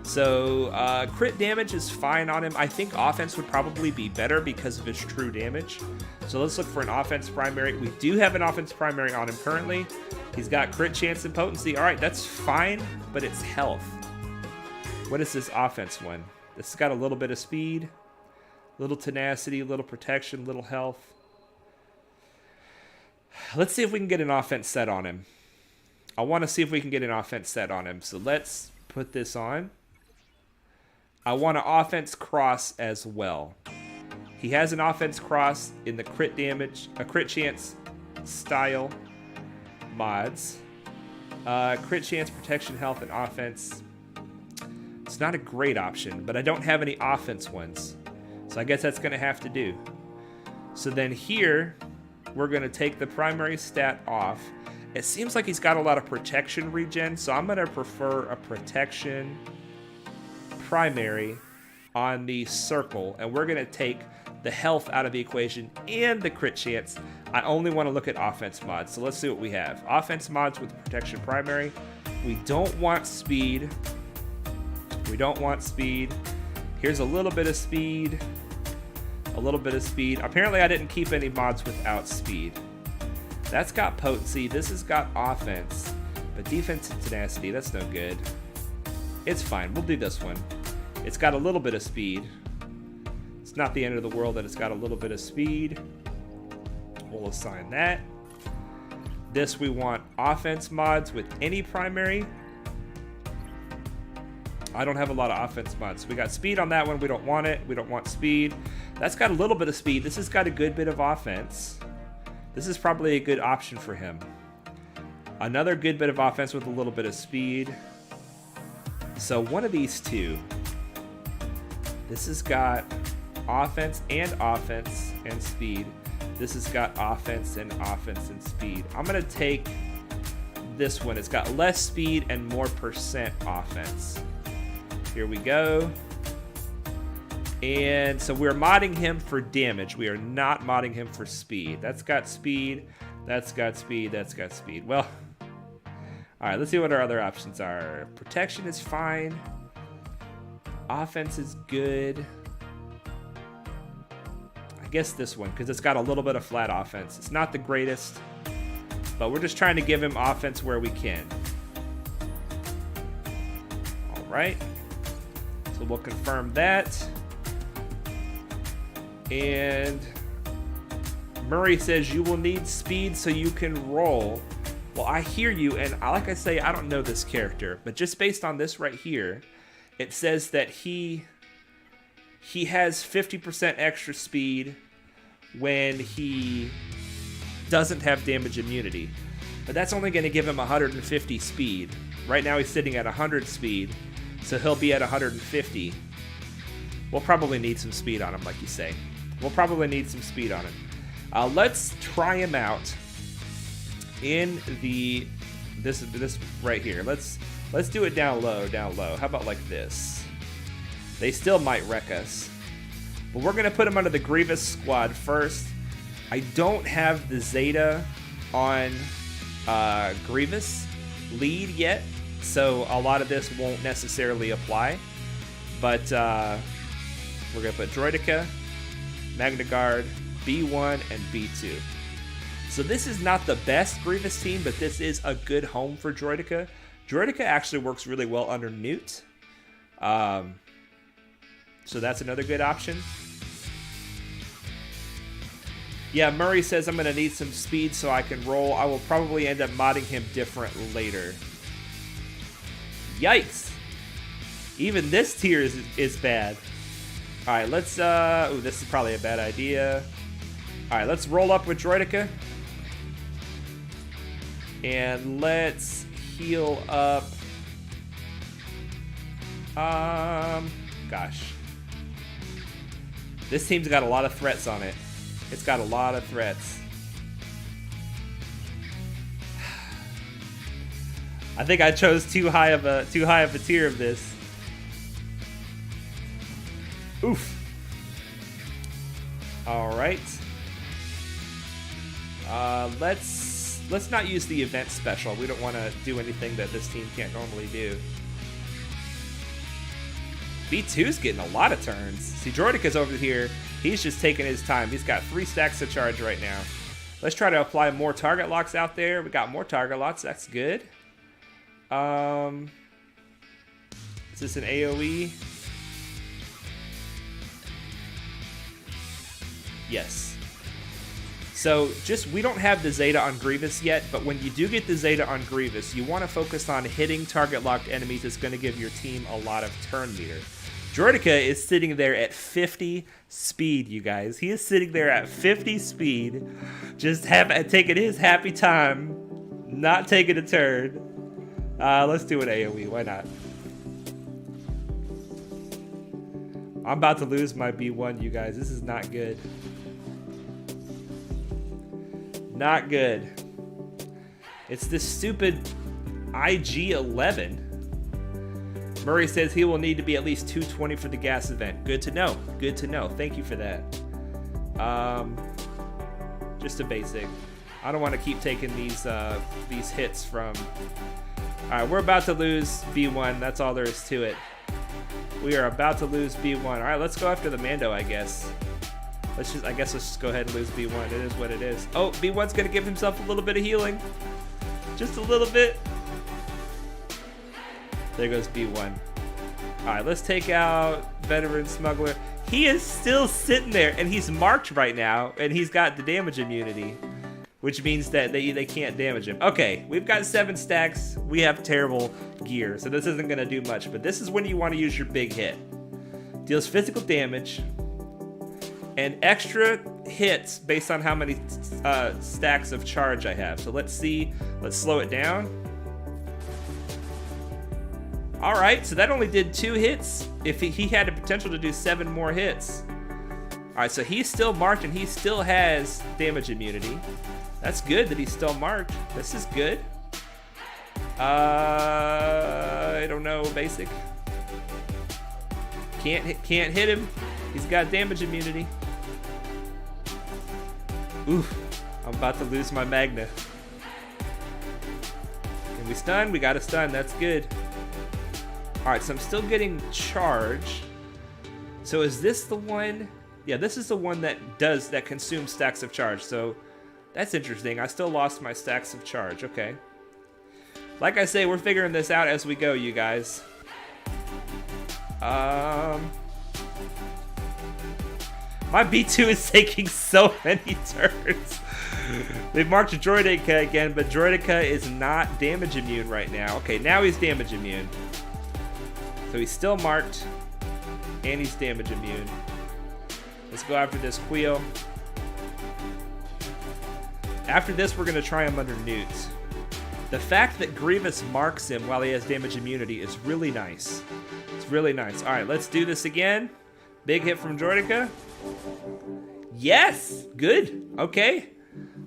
So crit damage is fine on him. I think offense would probably be better because of his true damage. So let's look for an offense primary. We do have an offense primary on him currently. He's got crit chance and potency. All right, that's fine, but it's health. What is this offense one? This has got a little bit of speed, little tenacity, little protection, little health. Let's see if we can get an offense set on him. I want to see if we can get an offense set on him. So let's put this on. I want an offense cross as well. He has an offense cross in the crit damage, a crit chance style mods. Crit chance, protection, health, and offense. It's not a great option, but I don't have any offense ones. So I guess that's going to have to do. So then here, we're going to take the primary stat off. It seems like he's got a lot of protection regen, so I'm going to prefer a protection primary on the circle, and we're going to take the health out of the equation and the crit chance. I only want to look at offense mods, so let's see what we have. Offense mods with protection primary. We don't want speed. Here's a little bit of speed. Apparently I didn't keep any mods without speed. That's got potency. This has got offense, but defense and tenacity, that's no good. It's fine. We'll do this one. It's got a little bit of speed. It's not the end of the world that it's got a little bit of speed. We'll assign that. This we want offense mods with any primary. I don't have a lot of offense mods. We got speed on that one. We don't want it. We don't want speed. That's got a little bit of speed. This has got a good bit of offense. This is probably a good option for him. Another good bit of offense with a little bit of speed. So one of these two. This has got offense and speed. This has got offense and speed. I'm gonna take this one. It's got less speed and more percent offense. Here we go. And so we're modding him for damage. We are not modding him for speed. That's got speed. That's got speed. That's got speed. Well, all right, let's see what our other options are. Protection is fine. Offense is good. I guess this one, because it's got a little bit of flat offense. It's not the greatest, but we're just trying to give him offense where we can. All right. So we'll confirm that. And Murray says you will need speed so you can roll. Well, I hear you, and like I say, I don't know this character, but just based on this right here, it says that he has 50% extra speed when he doesn't have damage immunity. But that's only going to give him 150 speed. Right now he's sitting at 100 speed, so he'll be at 150. We'll probably need some speed on him, like you say. We'll probably need some speed on him. Let's try him out in this right here. Let's do it down low. How about like this? They still might wreck us, but we're gonna put him under the Grievous squad first. I don't have the Zeta on Grievous lead yet, so a lot of this won't necessarily apply. But we're gonna put Droideka, Magna Guard, B1, and B2. So this is not the best Grievous team, but this is a good home for Droideka. Droideka actually works really well under Newt. So that's another good option. Yeah, Murray says I'm going to need some speed so I can roll. I will probably end up modding him different later. Yikes. Even this tier is bad. All right, let's... ooh, this is probably a bad idea. All right, let's roll up with Droideka. And let's heal up. Gosh. This team's got a lot of threats on it. It's got a lot of threats. I think I chose too high of a tier of this. Oof. All right. Let's not use the event special. We don't want to do anything that this team can't normally do. B2's getting a lot of turns. See, Droideka's over here. He's just taking his time. He's got 3 stacks of charge right now. Let's try to apply more target locks out there. We got more target locks. That's good. Is this an AoE? Yes. So we don't have the Zeta on Grievous yet, but when you do get the Zeta on Grievous, you want to focus on hitting target locked enemies. It's going to give your team a lot of turn meter. Droideka is sitting there at 50 speed, you guys. He is sitting there at 50 speed, just taking his happy time, not taking a turn. Let's do an AoE. Why not? I'm about to lose my B1, you guys. This is not good. Not good. It's this stupid IG-11. Murray says he will need to be at least 220 for the gas event. Good to know. Good to know. Thank you for that. Just a basic. I don't want to keep taking these hits from... Alright, we're about to lose B1. That's all there is to it. We are about to lose B1. Alright, let's go after the Mando, I guess. I guess let's just go ahead and lose B1. It is what it is. Oh, B1's going to give himself a little bit of healing. Just a little bit. There goes B1. Alright, let's take out Veteran Smuggler. He is still sitting there, and he's marked right now, and he's got the damage immunity, which means that they can't damage him. Okay, we've got 7 stacks. We have terrible gear, so this isn't going to do much, but this is when you want to use your big hit. Deals physical damage and extra hits based on how many stacks of charge I have. So let's see. Let's slow it down. All right, so that only did 2 hits. If he had the potential to do 7 more hits. All right, so he's still marked and he still has damage immunity. That's good that he's still marked. This is good. I don't know, basic. Can't hit him. He's got damage immunity. Oof, I'm about to lose my Magna. Can we stun? We got a stun, that's good. All right, so I'm still getting charge. So is this the one? Yeah, this is the one that consumes stacks of charge. So that's interesting. I still lost my stacks of charge. Okay. Like I say, we're figuring this out as we go, you guys. My B2 is taking so many turns. They marked Droideka again, but Droideka is not damage immune right now. Okay, now he's damage immune. So he's still marked, and he's damage immune. Let's go after this wheel. After this, we're going to try him under Newt. The fact that Grievous marks him while he has damage immunity is really nice. It's really nice. All right, let's do this again. Big hit from Droideka. Yes, good. Okay,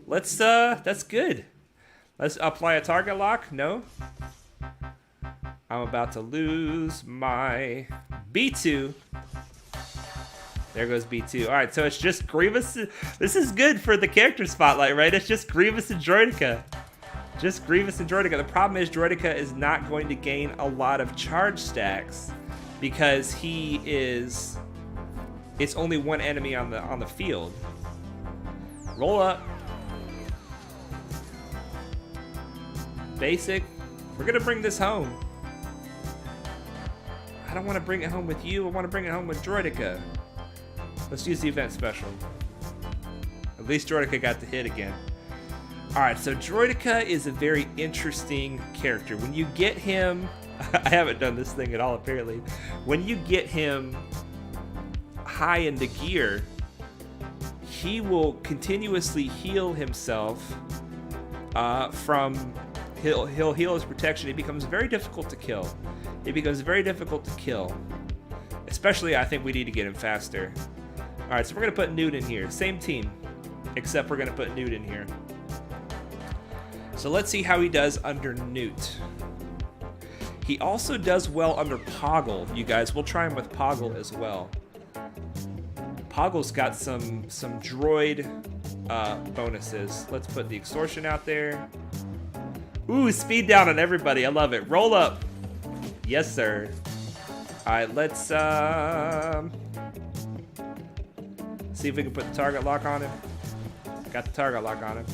let's. That's good. Let's apply a target lock. No. I'm about to lose my B2. There goes B2. All right, so it's just Grievous. This is good for the character spotlight, right? It's just Grievous and Droideka. Just Grievous and Droideka. The problem is Droideka is not going to gain a lot of charge stacks because it's only one enemy on the field. Roll up. Basic. We're gonna bring this home. I don't want to bring it home with you. I want to bring it home with Droideka. Let's use the event special. At least Droideka got the hit again. Alright, so Droideka is a very interesting character. When you get him... I haven't done this thing at all, apparently. When you get him high into gear, he will continuously heal himself from... He'll heal his protection. It becomes very difficult to kill. It becomes very difficult to kill. Especially, I think we need to get him faster. Alright, so we're going to put Newt in here. Same team, except we're going to put Newt in here. So let's see how he does under Newt. He also does well under Poggle, you guys. We'll try him with Poggle as well. Poggle's got some droid bonuses. Let's put the extortion out there. Ooh, speed down on everybody. I love it. Roll up. Yes, sir. All right, let's see if we can put the target lock on him. Got the target lock on him.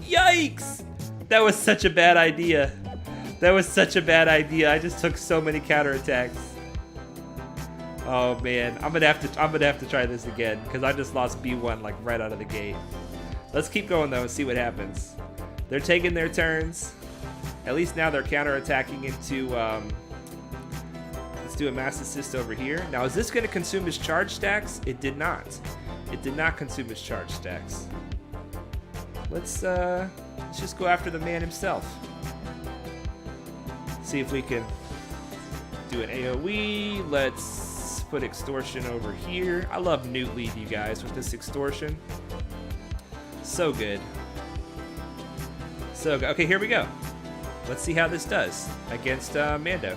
Yikes! That was such a bad idea. That was such a bad idea. I just took so many counterattacks. Oh man, I'm gonna have to try this again because I just lost B1 like right out of the gate. Let's keep going though and see what happens. They're taking their turns. At least now they're counterattacking into. Let's do a mass assist over here. Now is this gonna consume his charge stacks? It did not. It did not consume his charge stacks. Let's just go after the man himself. See if we can do an AoE. Let's put extortion over here. I love Newt lead, you guys, with this extortion. So good. So good. Okay, here we go. Let's see how this does against Mando.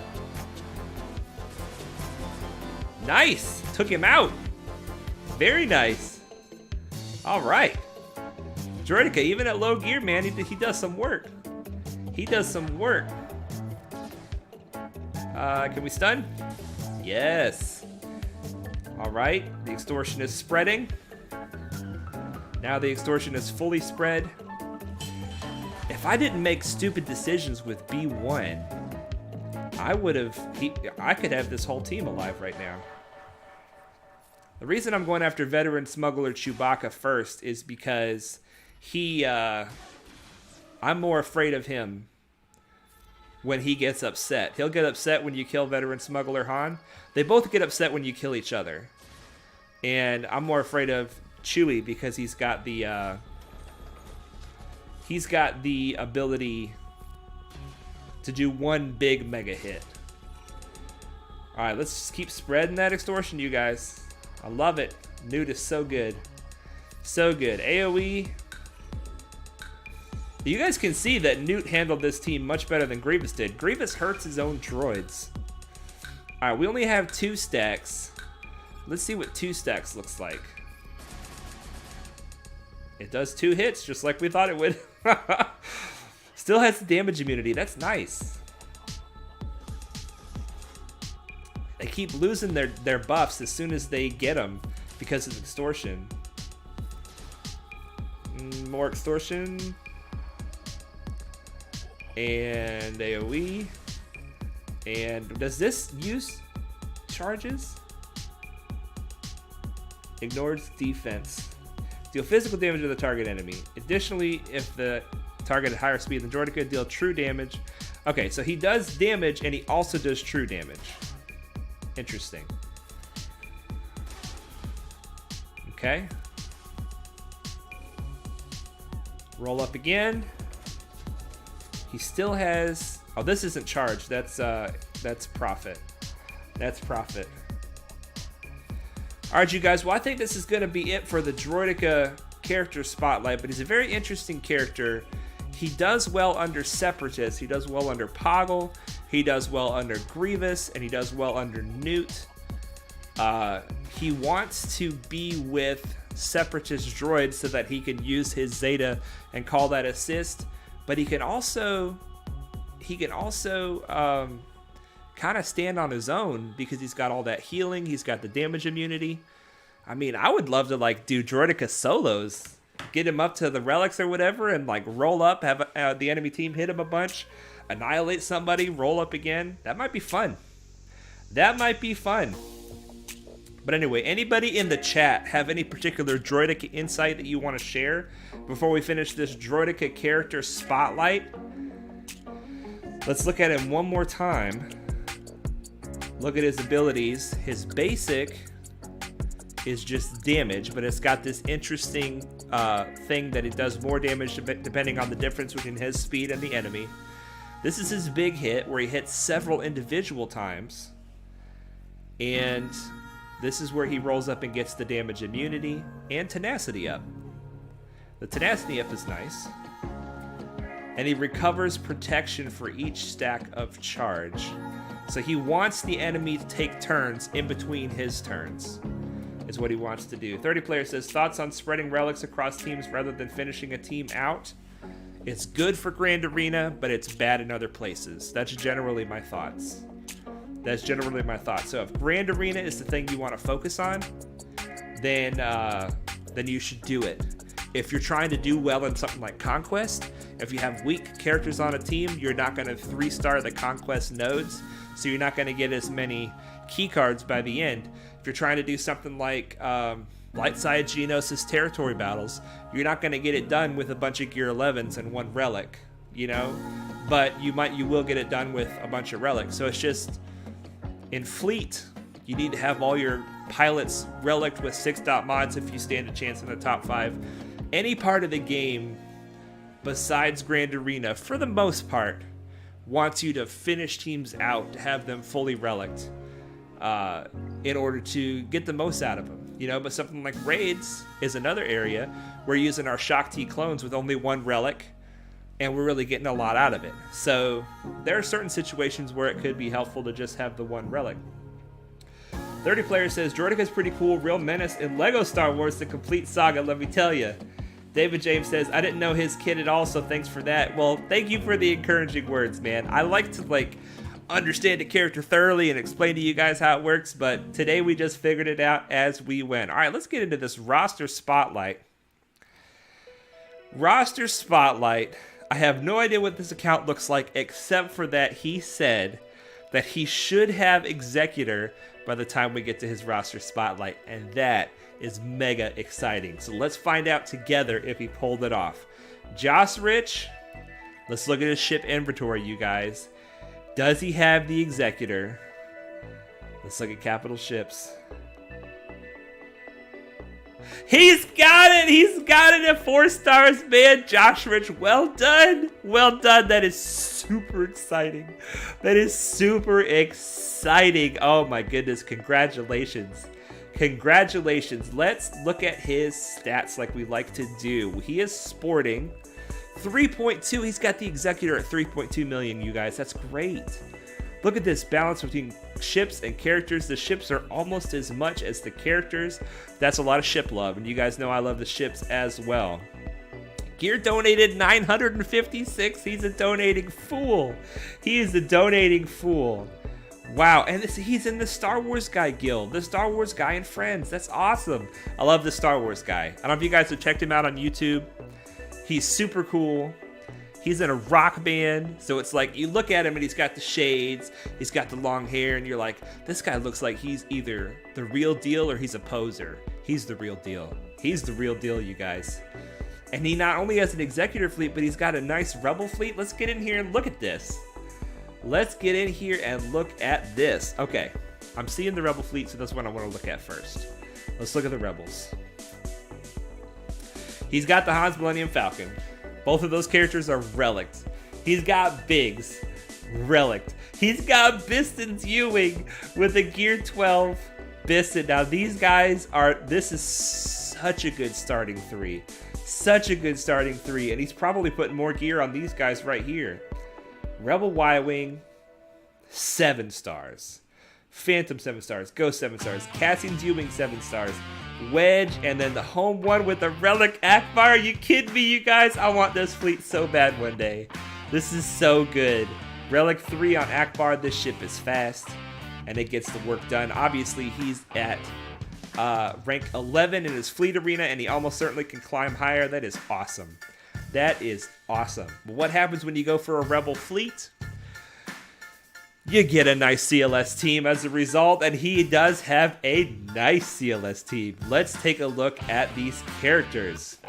Nice! Took him out. Very nice. All right. Droideka, even at low gear, man, he does some work. He does some work. Can we stun? Yes. All right. The extortion is spreading. Now the extortion is fully spread. If I didn't make stupid decisions with B1, I could have this whole team alive right now. The reason I'm going after veteran smuggler Chewbacca first is because I'm more afraid of him when he gets upset. He'll get upset when you kill veteran smuggler Han. They both get upset when you kill each other. And I'm more afraid of Chewie because he's got the ability to do one big mega hit. All right, let's just keep spreading that extortion, you guys. I love it. Newt is so good. So good. AoE. You guys can see that Newt handled this team much better than Grievous did. Grievous hurts his own droids. All right, we only have 2 stacks. Let's see what 2 stacks looks like. It does 2 hits, just like we thought it would. Still has the damage immunity. That's nice. They keep losing their buffs as soon as they get them because of extortion. More extortion. And AoE. And does this use charges? Ignores defense. Deal physical damage to the target enemy. Additionally, if the target at higher speed than Droideka, deal true damage. Okay, so he does damage and he also does true damage. Interesting. Okay. Roll up again. He still has... Oh, this isn't charged. That's profit. That's profit. All right, you guys. Well, I think this is going to be it for the Droideka character spotlight, but he's a very interesting character. He does well under Separatists. He does well under Poggle. He does well under Grievous, and he does well under Newt. He wants to be with Separatist droids so that he can use his Zeta and call that assist, but he can also kind of stand on his own because he's got all that healing. He's got the damage immunity. I mean, I would love to like do Droideka solos, get him up to the relics or whatever, and like roll up, have the enemy team hit him a bunch, annihilate somebody, roll up again. That might be fun. That might be fun. But anyway, anybody in the chat have any particular Droideka insight that you want to share before we finish this Droideka character spotlight? Let's look at him one more time. Look at his abilities. His basic is just damage, but it's got this interesting thing that it does more damage depending on the difference between his speed and the enemy. This is his big hit where he hits several individual times. And this is where he rolls up and gets the damage immunity and tenacity up. The tenacity up is nice. And he recovers protection for each stack of charge. So he wants the enemy to take turns in between his turns, is what he wants to do. 30 player says, thoughts on spreading relics across teams rather than finishing a team out? It's good for Grand Arena, but it's bad in other places. That's generally my thoughts. That's generally my thoughts. So if Grand Arena is the thing you want to focus on, then you should do it. If you're trying to do well in something like Conquest, if you have weak characters on a team, you're not going to 3-star the Conquest nodes, so you're not going to get as many key cards by the end. If you're trying to do something like Light Side Geonosis territory battles, you're not going to get it done with a bunch of Gear 11s and 1 relic, you know? But you will get it done with a bunch of relics. So it's just, in Fleet, you need to have all your pilots relicked with 6-dot mods if you stand a chance in the top 5. Any part of the game besides Grand Arena, for the most part, wants you to finish teams out, to have them fully relicked, in order to get the most out of them. You know, but something like Raids is another area. We're using our Shakti clones with only 1 relic, and we're really getting a lot out of it. So there are certain situations where it could be helpful to just have the 1 relic. 30 player says, Droideka's pretty cool, real menace in Lego Star Wars The Complete Saga, let me tell you. David James says, I didn't know his kid at all, so thanks for that. Well, thank you for the encouraging words, man. I like to, understand the character thoroughly and explain to you guys how it works, but today we just figured it out as we went. All right, let's get into this roster spotlight. Roster spotlight. I have no idea what this account looks like, except for that he said that he should have Executor by the time we get to his roster spotlight, and that is mega exciting. So let's find out together if he pulled it off. Josrich, let's look at his ship inventory, you guys. Does he have the Executor? Let's look at capital ships. He's got it! He's got it at 4 stars, man! Josrich, well done! Well done! That is super exciting. That is super exciting. Oh my goodness, congratulations. Congratulations. Let's look at his stats like we like to do. He is sporting 3.2. He's got the Executor at 3.2 million, you guys. That's great. Look at this balance between ships and characters. The ships are almost as much as the characters. That's a lot of ship love, and you guys know I love the ships as well. Gear donated 956. He's a donating fool. He is a donating fool. Wow, and he's in the Star Wars Guy Guild. The Star Wars Guy and Friends. That's awesome. I love the Star Wars Guy. I don't know if you guys have checked him out on YouTube. He's super cool. He's in a rock band, so it's like you look at him and he's got the shades, he's got the long hair, and you're like, this guy looks like he's either the real deal or he's a poser. He's the real deal. He's the real deal, you guys. And he not only has an Executor fleet, but he's got a nice Rebel fleet. Let's get in here and look at this. Let's get in here and look at this. Okay, I'm seeing the Rebel fleet, so that's what I want to look at first. Let's look at the Rebels. He's got the Han's Millennium Falcon. Both of those characters are relics. He's got Biggs, relic. He's got Biston's Ewing with a Gear 12 Biston. Now these guys are, this is such a good starting 3. Such a good starting 3, and he's probably putting more gear on these guys right here. Rebel Y-Wing, 7 stars. Phantom, 7 stars. Ghost, 7 stars. Cassian's Ewing, 7 stars. Wedge, and then the home one with the Relic Akbar. Are you kidding me, you guys? I want this fleet so bad one day. This is so good. Relic 3 on Akbar. This ship is fast, and it gets the work done. Obviously, he's at rank 11 in his fleet arena, and he almost certainly can climb higher. That is awesome. That is awesome. But what happens when you go for a Rebel fleet? You get a nice CLS team as a result, and he does have a nice CLS team. Let's take a look at these characters.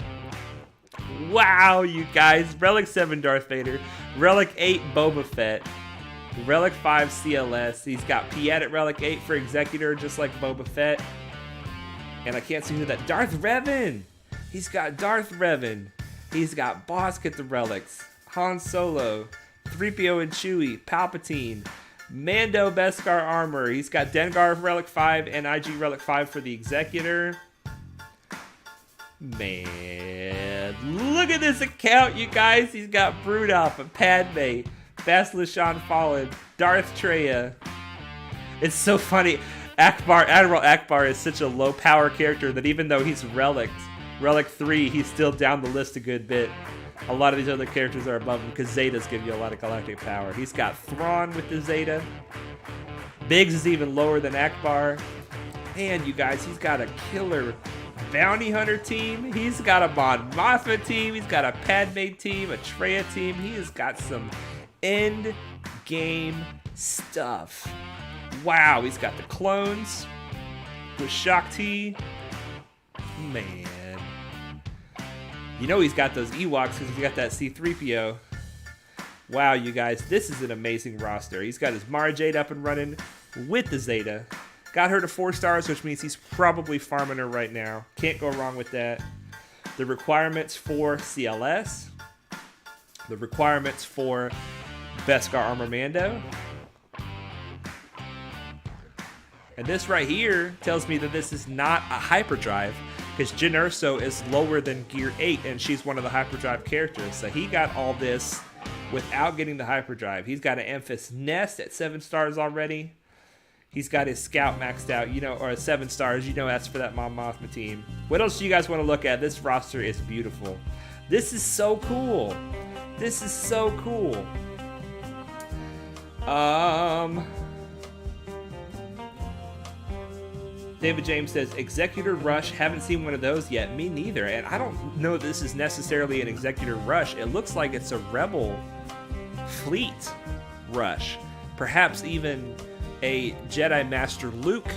Wow, you guys. Relic 7 Darth Vader. Relic 8 Boba Fett. Relic 5 CLS. He's got Piet at Relic 8 for Executor, just like Boba Fett. And I can't see who that... Darth Revan! He's got Darth Revan. He's got Bossk at the Relics. Han Solo. 3PO and Chewie. Palpatine. Mando Beskar armor. He's got Dengar Relic 5 and IG Relic 5 for the Executor. Man, look at this account, you guys. He's got Brudop and Padme, Bastilla Shan Fallen, Darth Treya. It's so funny. Admiral Akbar is such a low power character that even though he's Relic 3, he's still down the list a good bit. A lot of these other characters are above him because Zetas give you a lot of galactic power. He's got Thrawn with the Zeta. Biggs is even lower than Akbar. And you guys, he's got a killer bounty hunter team. He's got a Mon Mothma team. He's got a Padme team, a Treya team. He has got some end game stuff. Wow, he's got the clones with Shakti. Man. You know he's got those Ewoks because he's got that C-3PO. Wow, you guys, this is an amazing roster. He's got his Mara Jade up and running with the Zeta. Got her to 4 stars, which means he's probably farming her right now. Can't go wrong with that. The requirements for CLS. The requirements for Beskar Armor Mando. And this right here tells me that this is not a hyperdrive, because Jyn Erso is lower than Gear 8, and she's one of the hyperdrive characters. So he got all this without getting the hyperdrive. He's got an Emphas Nest at 7 stars already. He's got his Scout maxed out, you know, or 7 stars. You know that's for that Mon Mothma team. What else do you guys want to look at? This roster is beautiful. This is so cool. This is so cool. David James says, Executor Rush, haven't seen one of those yet. Me neither. And I don't know this is necessarily an Executor Rush. It looks like it's a Rebel Fleet Rush. Perhaps even a Jedi Master Luke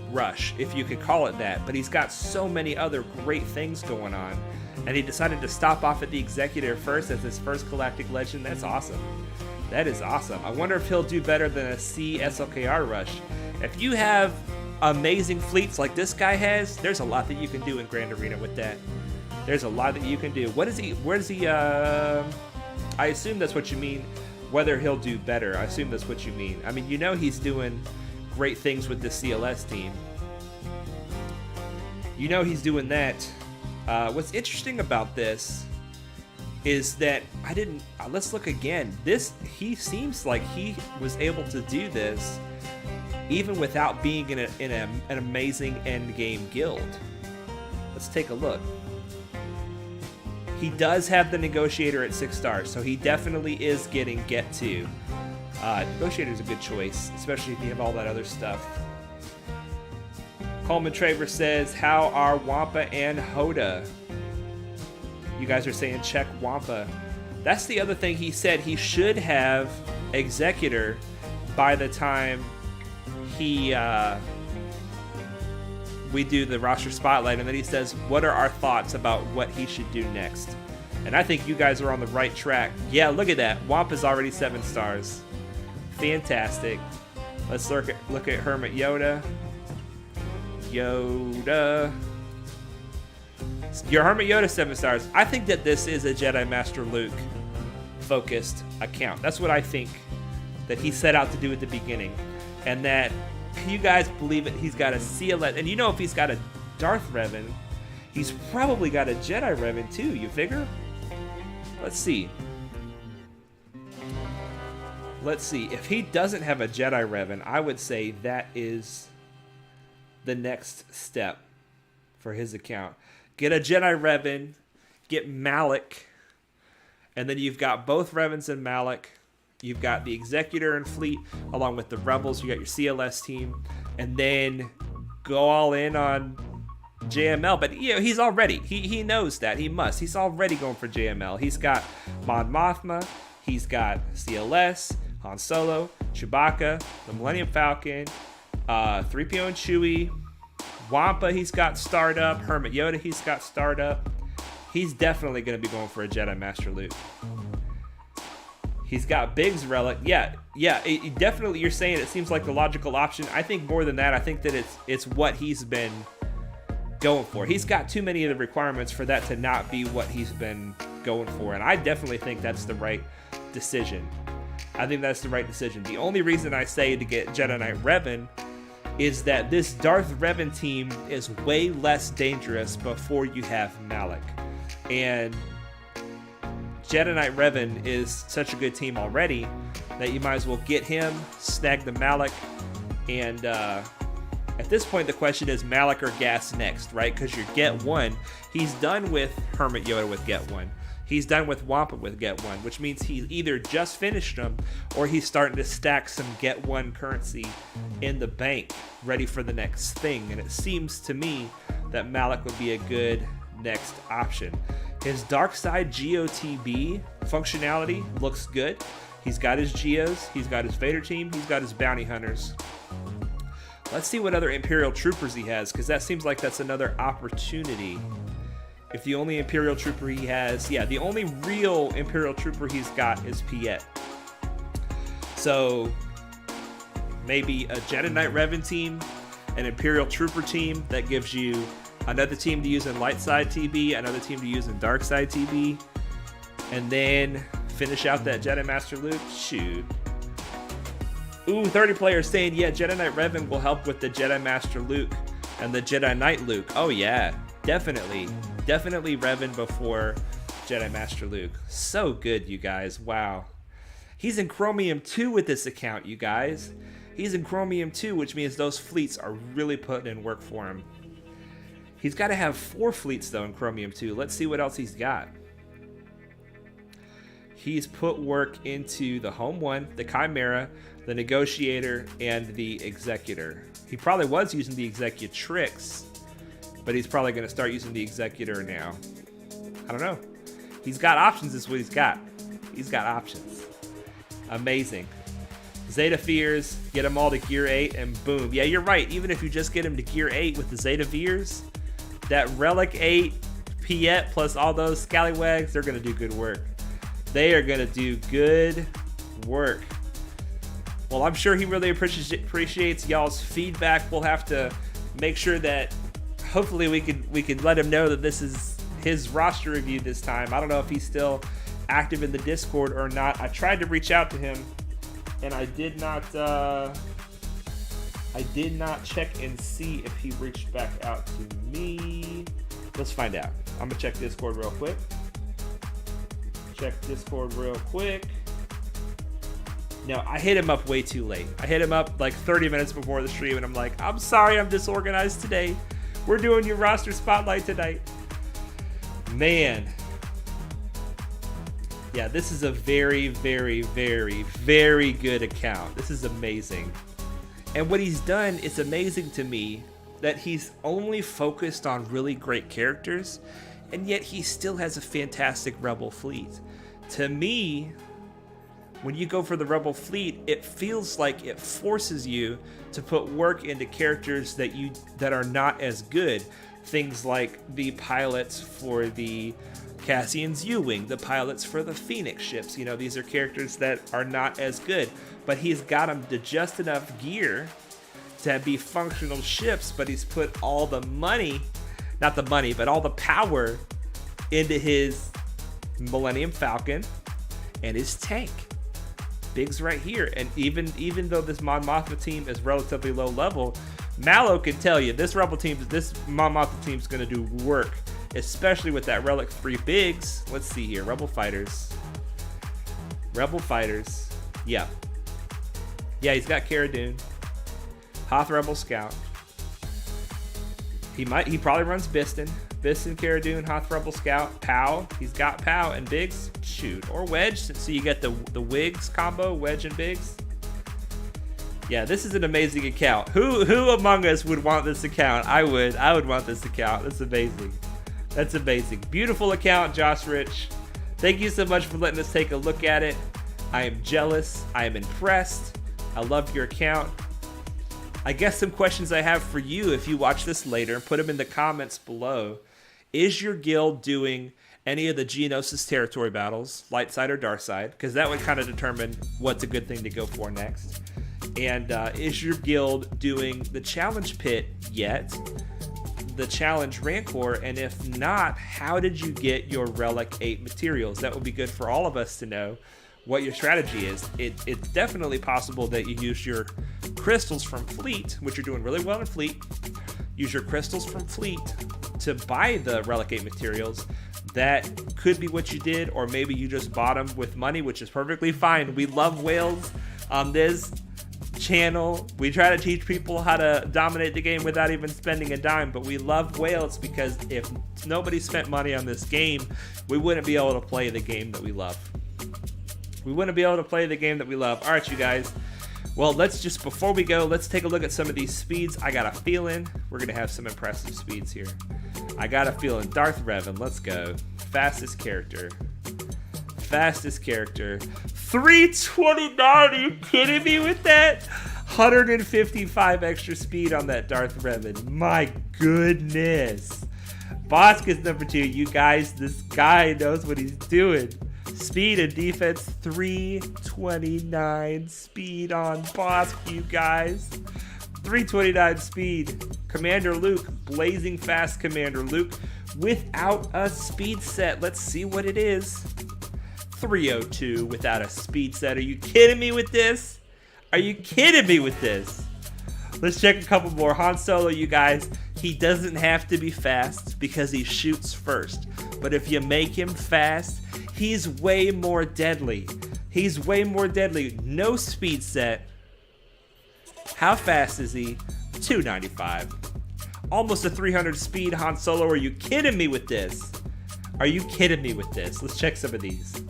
Rush, if you could call it that. But he's got so many other great things going on. And he decided to stop off at the Executor first as his first Galactic Legend. That's awesome. That is awesome. I wonder if he'll do better than a C SLKR Rush. If you have amazing fleets like this guy has, there's a lot that you can do in Grand Arena with that. There's a lot that you can do. What is he? Where does he? I assume that's what you mean. Whether he'll do better, I assume that's what you mean. I mean, you know he's doing great things with the CLS team. You know he's doing that. What's interesting about this is that I didn't. Let's look again. He seems like he was able to do this even without being in an amazing end game guild. Let's take a look. He does have the Negotiator at 6 stars, so he definitely is getting Get 2. Negotiator is a good choice, especially if you have all that other stuff. Coleman Traver says, how are Wampa and Hoda? You guys are saying check Wampa. That's the other thing he said. He should have Executor by the time we do the roster spotlight, and then he says, what are our thoughts about what he should do next? And I think you guys are on the right track. Yeah, look at that. Wampa's already 7 stars. Fantastic. Let's look at Hermit Yoda. Your Hermit Yoda 7 stars. I think that this is a Jedi Master Luke focused account. That's what I think that he set out to do at the beginning. And that you guys believe it, he's got a CLS. And you know if he's got a Darth Revan, he's probably got a Jedi Revan too, you figure? Let's see. Let's see. If he doesn't have a Jedi Revan, I would say that is the next step for his account. Get a Jedi Revan, get Malak, and then you've got both Revans and Malak. You've got the Executor and Fleet, along with the Rebels. You got your CLS team, and then go all in on JML. But you know he's already he knows that he must. He's already going for JML. He's got Mon Mothma. He's got CLS, Han Solo, Chewbacca, the Millennium Falcon, 3PO and Chewie, Wampa. He's got Startup. Hermit Yoda. He's got Startup. He's definitely going to be going for a Jedi Master Luke. He's got Biggs Relic. Yeah. It definitely, you're saying it seems like the logical option. I think more than that, I think that it's what he's been going for. He's got too many of the requirements for that to not be what he's been going for. And I definitely think that's the right decision. I think that's the right decision. The only reason I say to get Jedi Knight Revan is that this Darth Revan team is way less dangerous before you have Malak. And Jedi Knight Revan is such a good team already that you might as well get him, snag the Malak, and at this point the question is Malak or Gas next, right? Because your Get 1, he's done with Hermit Yoda with Get 1. He's done with Wampa with Get 1, which means he's either just finished them or he's starting to stack some Get 1 currency in the bank, ready for the next thing. And it seems to me that Malak would be a good next option. His Dark Side GOTB functionality looks good. He's got his Geos, he's got his Vader team, he's got his Bounty Hunters. Let's see what other Imperial Troopers he has, because that seems like that's another opportunity. If the only Imperial Trooper he has, yeah, the only real Imperial Trooper he's got is Piet. So maybe a Jedi Knight Revan team, an Imperial Trooper team that gives you another team to use in Light Side TB, another team to use in Dark Side TB, and then finish out that Jedi Master Luke. Shoot. Ooh, 30 players saying, yeah, Jedi Knight Revan will help with the Jedi Master Luke and the Jedi Knight Luke. Oh, yeah, definitely. Definitely Revan before Jedi Master Luke. So good, you guys. Wow. He's in Chromium 2 with this account, you guys. He's in Chromium 2, which means those fleets are really putting in work for him. He's got to have 4 fleets, though, in Chromium 2. Let's see what else he's got. He's put work into the Home 1, the Chimera, the Negotiator, and the Executor. He probably was using the Executrix, but he's probably going to start using the Executor now. I don't know. He's got options is what he's got. He's got options. Amazing. Zeta Fears, get them all to Gear 8, and boom. Yeah, you're right. Even if you just get him to Gear 8 with the Zeta Veers, that Relic 8, Piet, plus all those scallywags, they're going to do good work. They are going to do good work. Well, I'm sure he really appreciates y'all's feedback. We'll have to make sure that hopefully we could let him know that this is his roster review this time. I don't know if he's still active in the Discord or not. I tried to reach out to him, and I did not check and see if he reached back out to me. Let's find out. I'm gonna check Discord real quick. No, I hit him up way too late. I hit him up like 30 minutes before the stream, and I'm like, I'm sorry, I'm disorganized today. We're doing your roster spotlight tonight. Man. Yeah, this is a very, very, very, very good account. This is amazing. And what he's done is amazing to me, that he's only focused on really great characters, and yet he still has a fantastic Rebel fleet. To me, when you go for the Rebel fleet, it feels like it forces you to put work into characters that are not as good. Things like the pilots for the Cassian's U-Wing, the pilots for the Phoenix ships. You know, these are characters that are not as good, but he's got them to just enough gear to be functional ships, but he's put all the money, not the money, but all the power into his Millennium Falcon and his tank. Big's right here, and even though this Mon Mothma team is relatively low level, Mallow can tell you this Mon Mothma team's gonna do work, especially with that Relic 3 Biggs. Let's see here, Rebel Fighters. Yeah, he's got Cara Dune, Hoth Rebel Scout. He probably runs Biston, Cara Dune, Hoth Rebel Scout, Pow. He's got Pow and Biggs. Shoot, or Wedge. So you get the Wigs combo, Wedge and Biggs. Yeah, this is an amazing account. Who among us would want this account? I would want this account. That's amazing. Beautiful account, Josrich. Thank you so much for letting us take a look at it. I am jealous. I am impressed. I love your account. I guess some questions I have for you if you watch this later, put them in the comments below. Is your guild doing any of the Geonosis territory battles, light side or dark side? Because that would kind of determine what's a good thing to go for next. And is your guild doing the challenge pit yet? The challenge Rancor? And if not, how did you get your Relic 8 materials? That would be good for all of us to know what your strategy is. It's definitely possible that you use your crystals from Fleet, which you're doing really well in Fleet. Use your crystals from Fleet to buy the Relic 8 materials. That could be what you did, or maybe you just bought them with money, which is perfectly fine. We love whales on this channel. We try to teach people how to dominate the game without even spending a dime, but we love whales because if nobody spent money on this game, we wouldn't be able to play the game that we love. All right, you guys. Well, before we go, let's take a look at some of these speeds. I got a feeling we're going to have some impressive speeds here. I got a feeling. Darth Revan, let's go. Fastest character. 329, are you kidding me with that? 155 extra speed on that Darth Revan. My goodness. Bossk is number 2. You guys, this guy knows what he's doing. Speed and defense, 329 speed on Bossk, you guys. 329 speed. Commander Luke, blazing fast Commander Luke, without a speed set. Let's see what it is. 302 without a speed set. Are you kidding me with this? Let's check a couple more. Han Solo, you guys, he doesn't have to be fast because he shoots first. But if you make him fast, he's way more deadly. No speed set. How fast is he? 295. Almost a 300 speed Han Solo. Are you kidding me with this? Let's check some of these.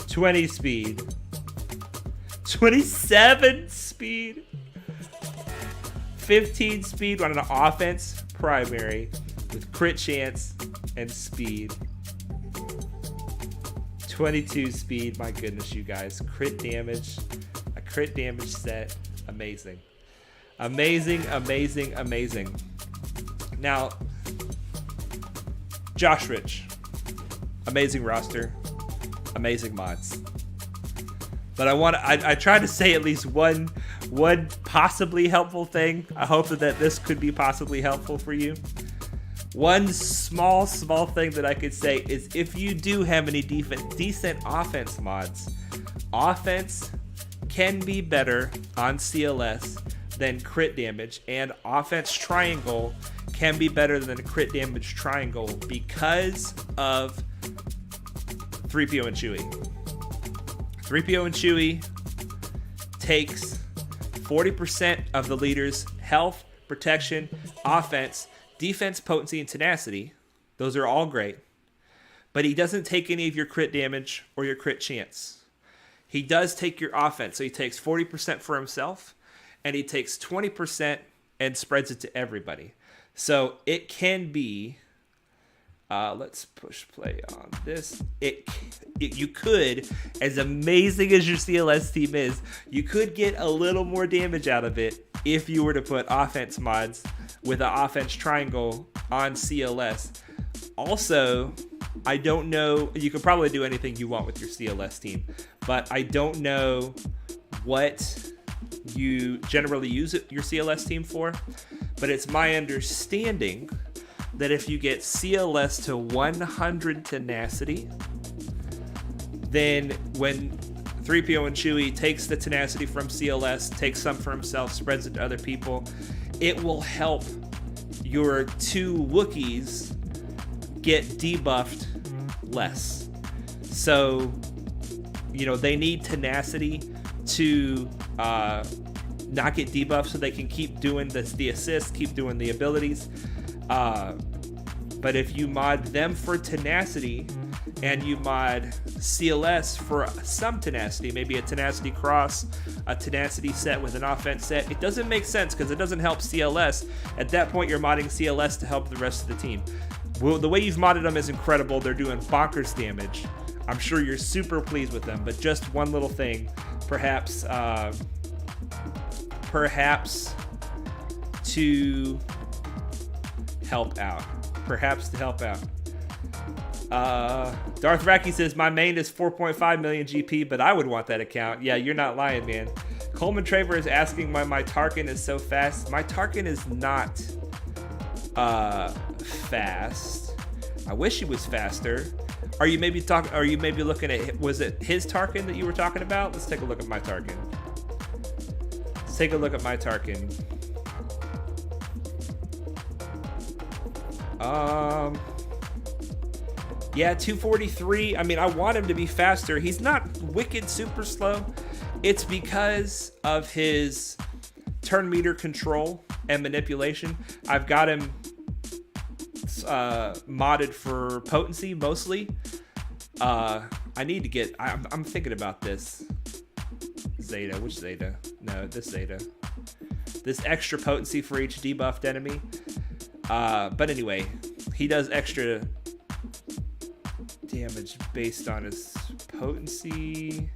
20 speed. 27 speed. 15 speed on an offense primary with crit chance and speed. 22 speed. My goodness, you guys. Crit damage. A crit damage set. Amazing. Now, Josrich. Amazing roster. Amazing mods. But I tried to say at least one possibly helpful thing. I hope that this could be possibly helpful for you. One small thing that I could say is if you do have any decent offense mods, offense can be better on CLS than crit damage, and offense triangle can be better than crit damage triangle because of 3PO and Chewie. 3PO and Chewie takes 40% of the leader's health, protection, offense, defense, potency, and tenacity. Those are all great. But he doesn't take any of your crit damage or your crit chance. He does take your offense. So he takes 40% for himself, and he takes 20% and spreads it to everybody. So it can be, let's push play on this. You could, as amazing as your CLS team is, you could get a little more damage out of it if you were to put offense mods with an offense triangle on CLS. Also, I don't know, you could probably do anything you want with your CLS team, but I don't know what you generally use your CLS team for, but it's my understanding that if you get CLS to 100 tenacity, then when 3PO and Chewie takes the tenacity from CLS, takes some for himself, spreads it to other people, it will help your two Wookiees get debuffed less. So, they need tenacity to not get debuffed so they can keep doing the assists, keep doing the abilities. But if you mod them for tenacity and you mod CLS for some tenacity, maybe a tenacity cross, a tenacity set with an offense set, it doesn't make sense because it doesn't help CLS. At that point, you're modding CLS to help the rest of the team. Well, the way you've modded them is incredible. They're doing bonkers damage. I'm sure you're super pleased with them, but just one little thing, perhaps to help out. Darth Racky says, my main is 4.5 million GP, but I would want that account. Yeah, you're not lying, man. Coleman Traver is asking why my Tarkin is so fast. My Tarkin is not fast. I wish he was faster. Are you maybe looking at, was it his Tarkin that you were talking about? Let's take a look at my Tarkin. Yeah, 243. I mean, I want him to be faster. He's not wicked super slow. It's because of his turn meter control and manipulation. I've got him modded for potency mostly. I need to get, I'm thinking about this. Zeta, which Zeta? No, this Zeta. This extra potency for each debuffed enemy. But anyway, he does extra damage based on his potency.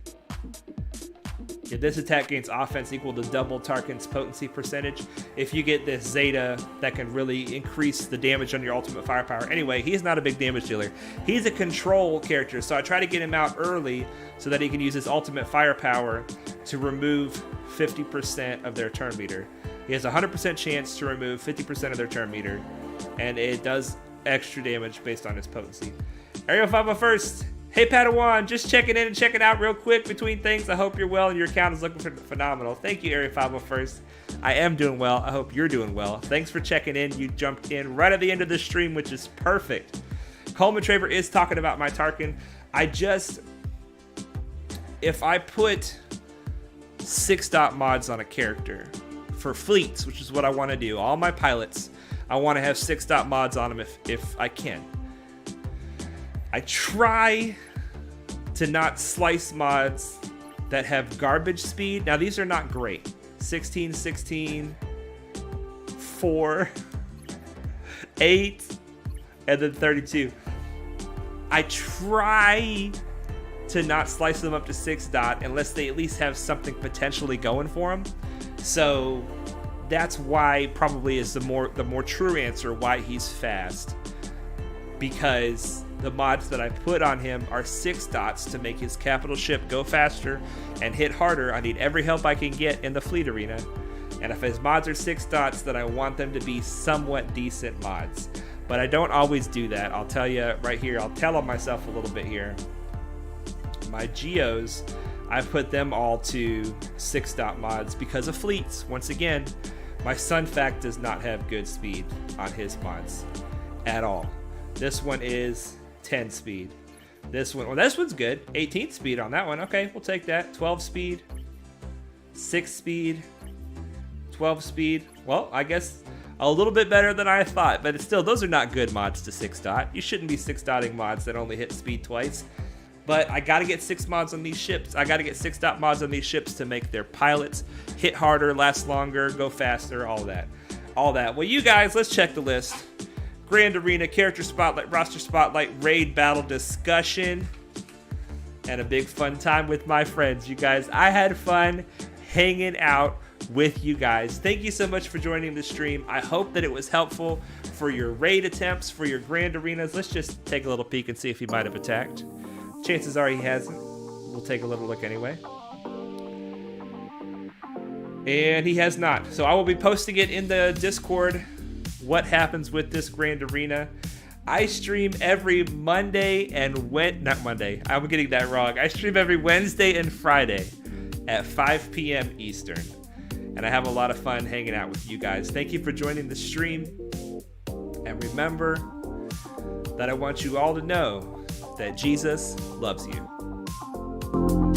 Yeah, this attack gains offense equal to double Tarkin's potency percentage. If you get this Zeta, that can really increase the damage on your ultimate firepower. Anyway, he's not a big damage dealer. He's a control character, so I try to get him out early so that he can use his ultimate firepower to remove 50% of their turn meter. He has a 100% chance to remove 50% of their turn meter, and it does extra damage based on his potency. Ariel 501st. Hey Padawan, just checking in and checking out real quick between things. I hope you're well and your account is looking phenomenal. Thank you, Area 501st. I am doing well. I hope you're doing well. Thanks for checking in. You jumped in right at the end of the stream, which is perfect. Coleman Traver is talking about my Tarkin. If I put 6-dot mods on a character for fleets, which is what I want to do, all my pilots, I want to have 6-dot mods on them if I can. I try to not slice mods that have garbage speed. Now, these are not great. 16, 16, 4, 8, and then 32. I try to not slice them up to 6-dot unless they at least have something potentially going for them. So that's why probably is the more true answer why he's fast. Because the mods that I put on him are 6 dots to make his capital ship go faster and hit harder. I need every help I can get in the fleet arena. And if his mods are 6 dots, then I want them to be somewhat decent mods. But I don't always do that. I'll tell you right here, I'll tell on myself a little bit here. My Geos, I put them all to 6 dot mods because of fleets. Once again, my Sun Fact does not have good speed on his mods at all. This one is 10 speed. This one, well, this one's good. 18 speed on that one. Okay, we'll take that. 12 speed, 6 speed, 12 speed. Well, I guess a little bit better than I thought, but it's still, those are not good mods to 6 dot. You shouldn't be 6 dotting mods that only hit speed twice. But I gotta get 6 mods on these ships. I gotta get 6 dot mods on these ships to make their pilots hit harder, last longer, go faster, all that. All that. Well, you guys, let's check the list. Grand Arena, Character Spotlight, Roster Spotlight, Raid Battle Discussion, and a big fun time with my friends. You guys, I had fun hanging out with you guys. Thank you so much for joining the stream. I hope that it was helpful for your raid attempts, for your Grand Arenas. Let's just take a little peek and see if he might have attacked. Chances are he hasn't. We'll take a little look anyway. And he has not. So I will be posting it in the Discord, what happens with this Grand Arena. I stream every Monday and not Monday. I'm getting that wrong. I stream every Wednesday and Friday at 5 p.m. Eastern. And I have a lot of fun hanging out with you guys. Thank you for joining the stream. And remember that I want you all to know that Jesus loves you.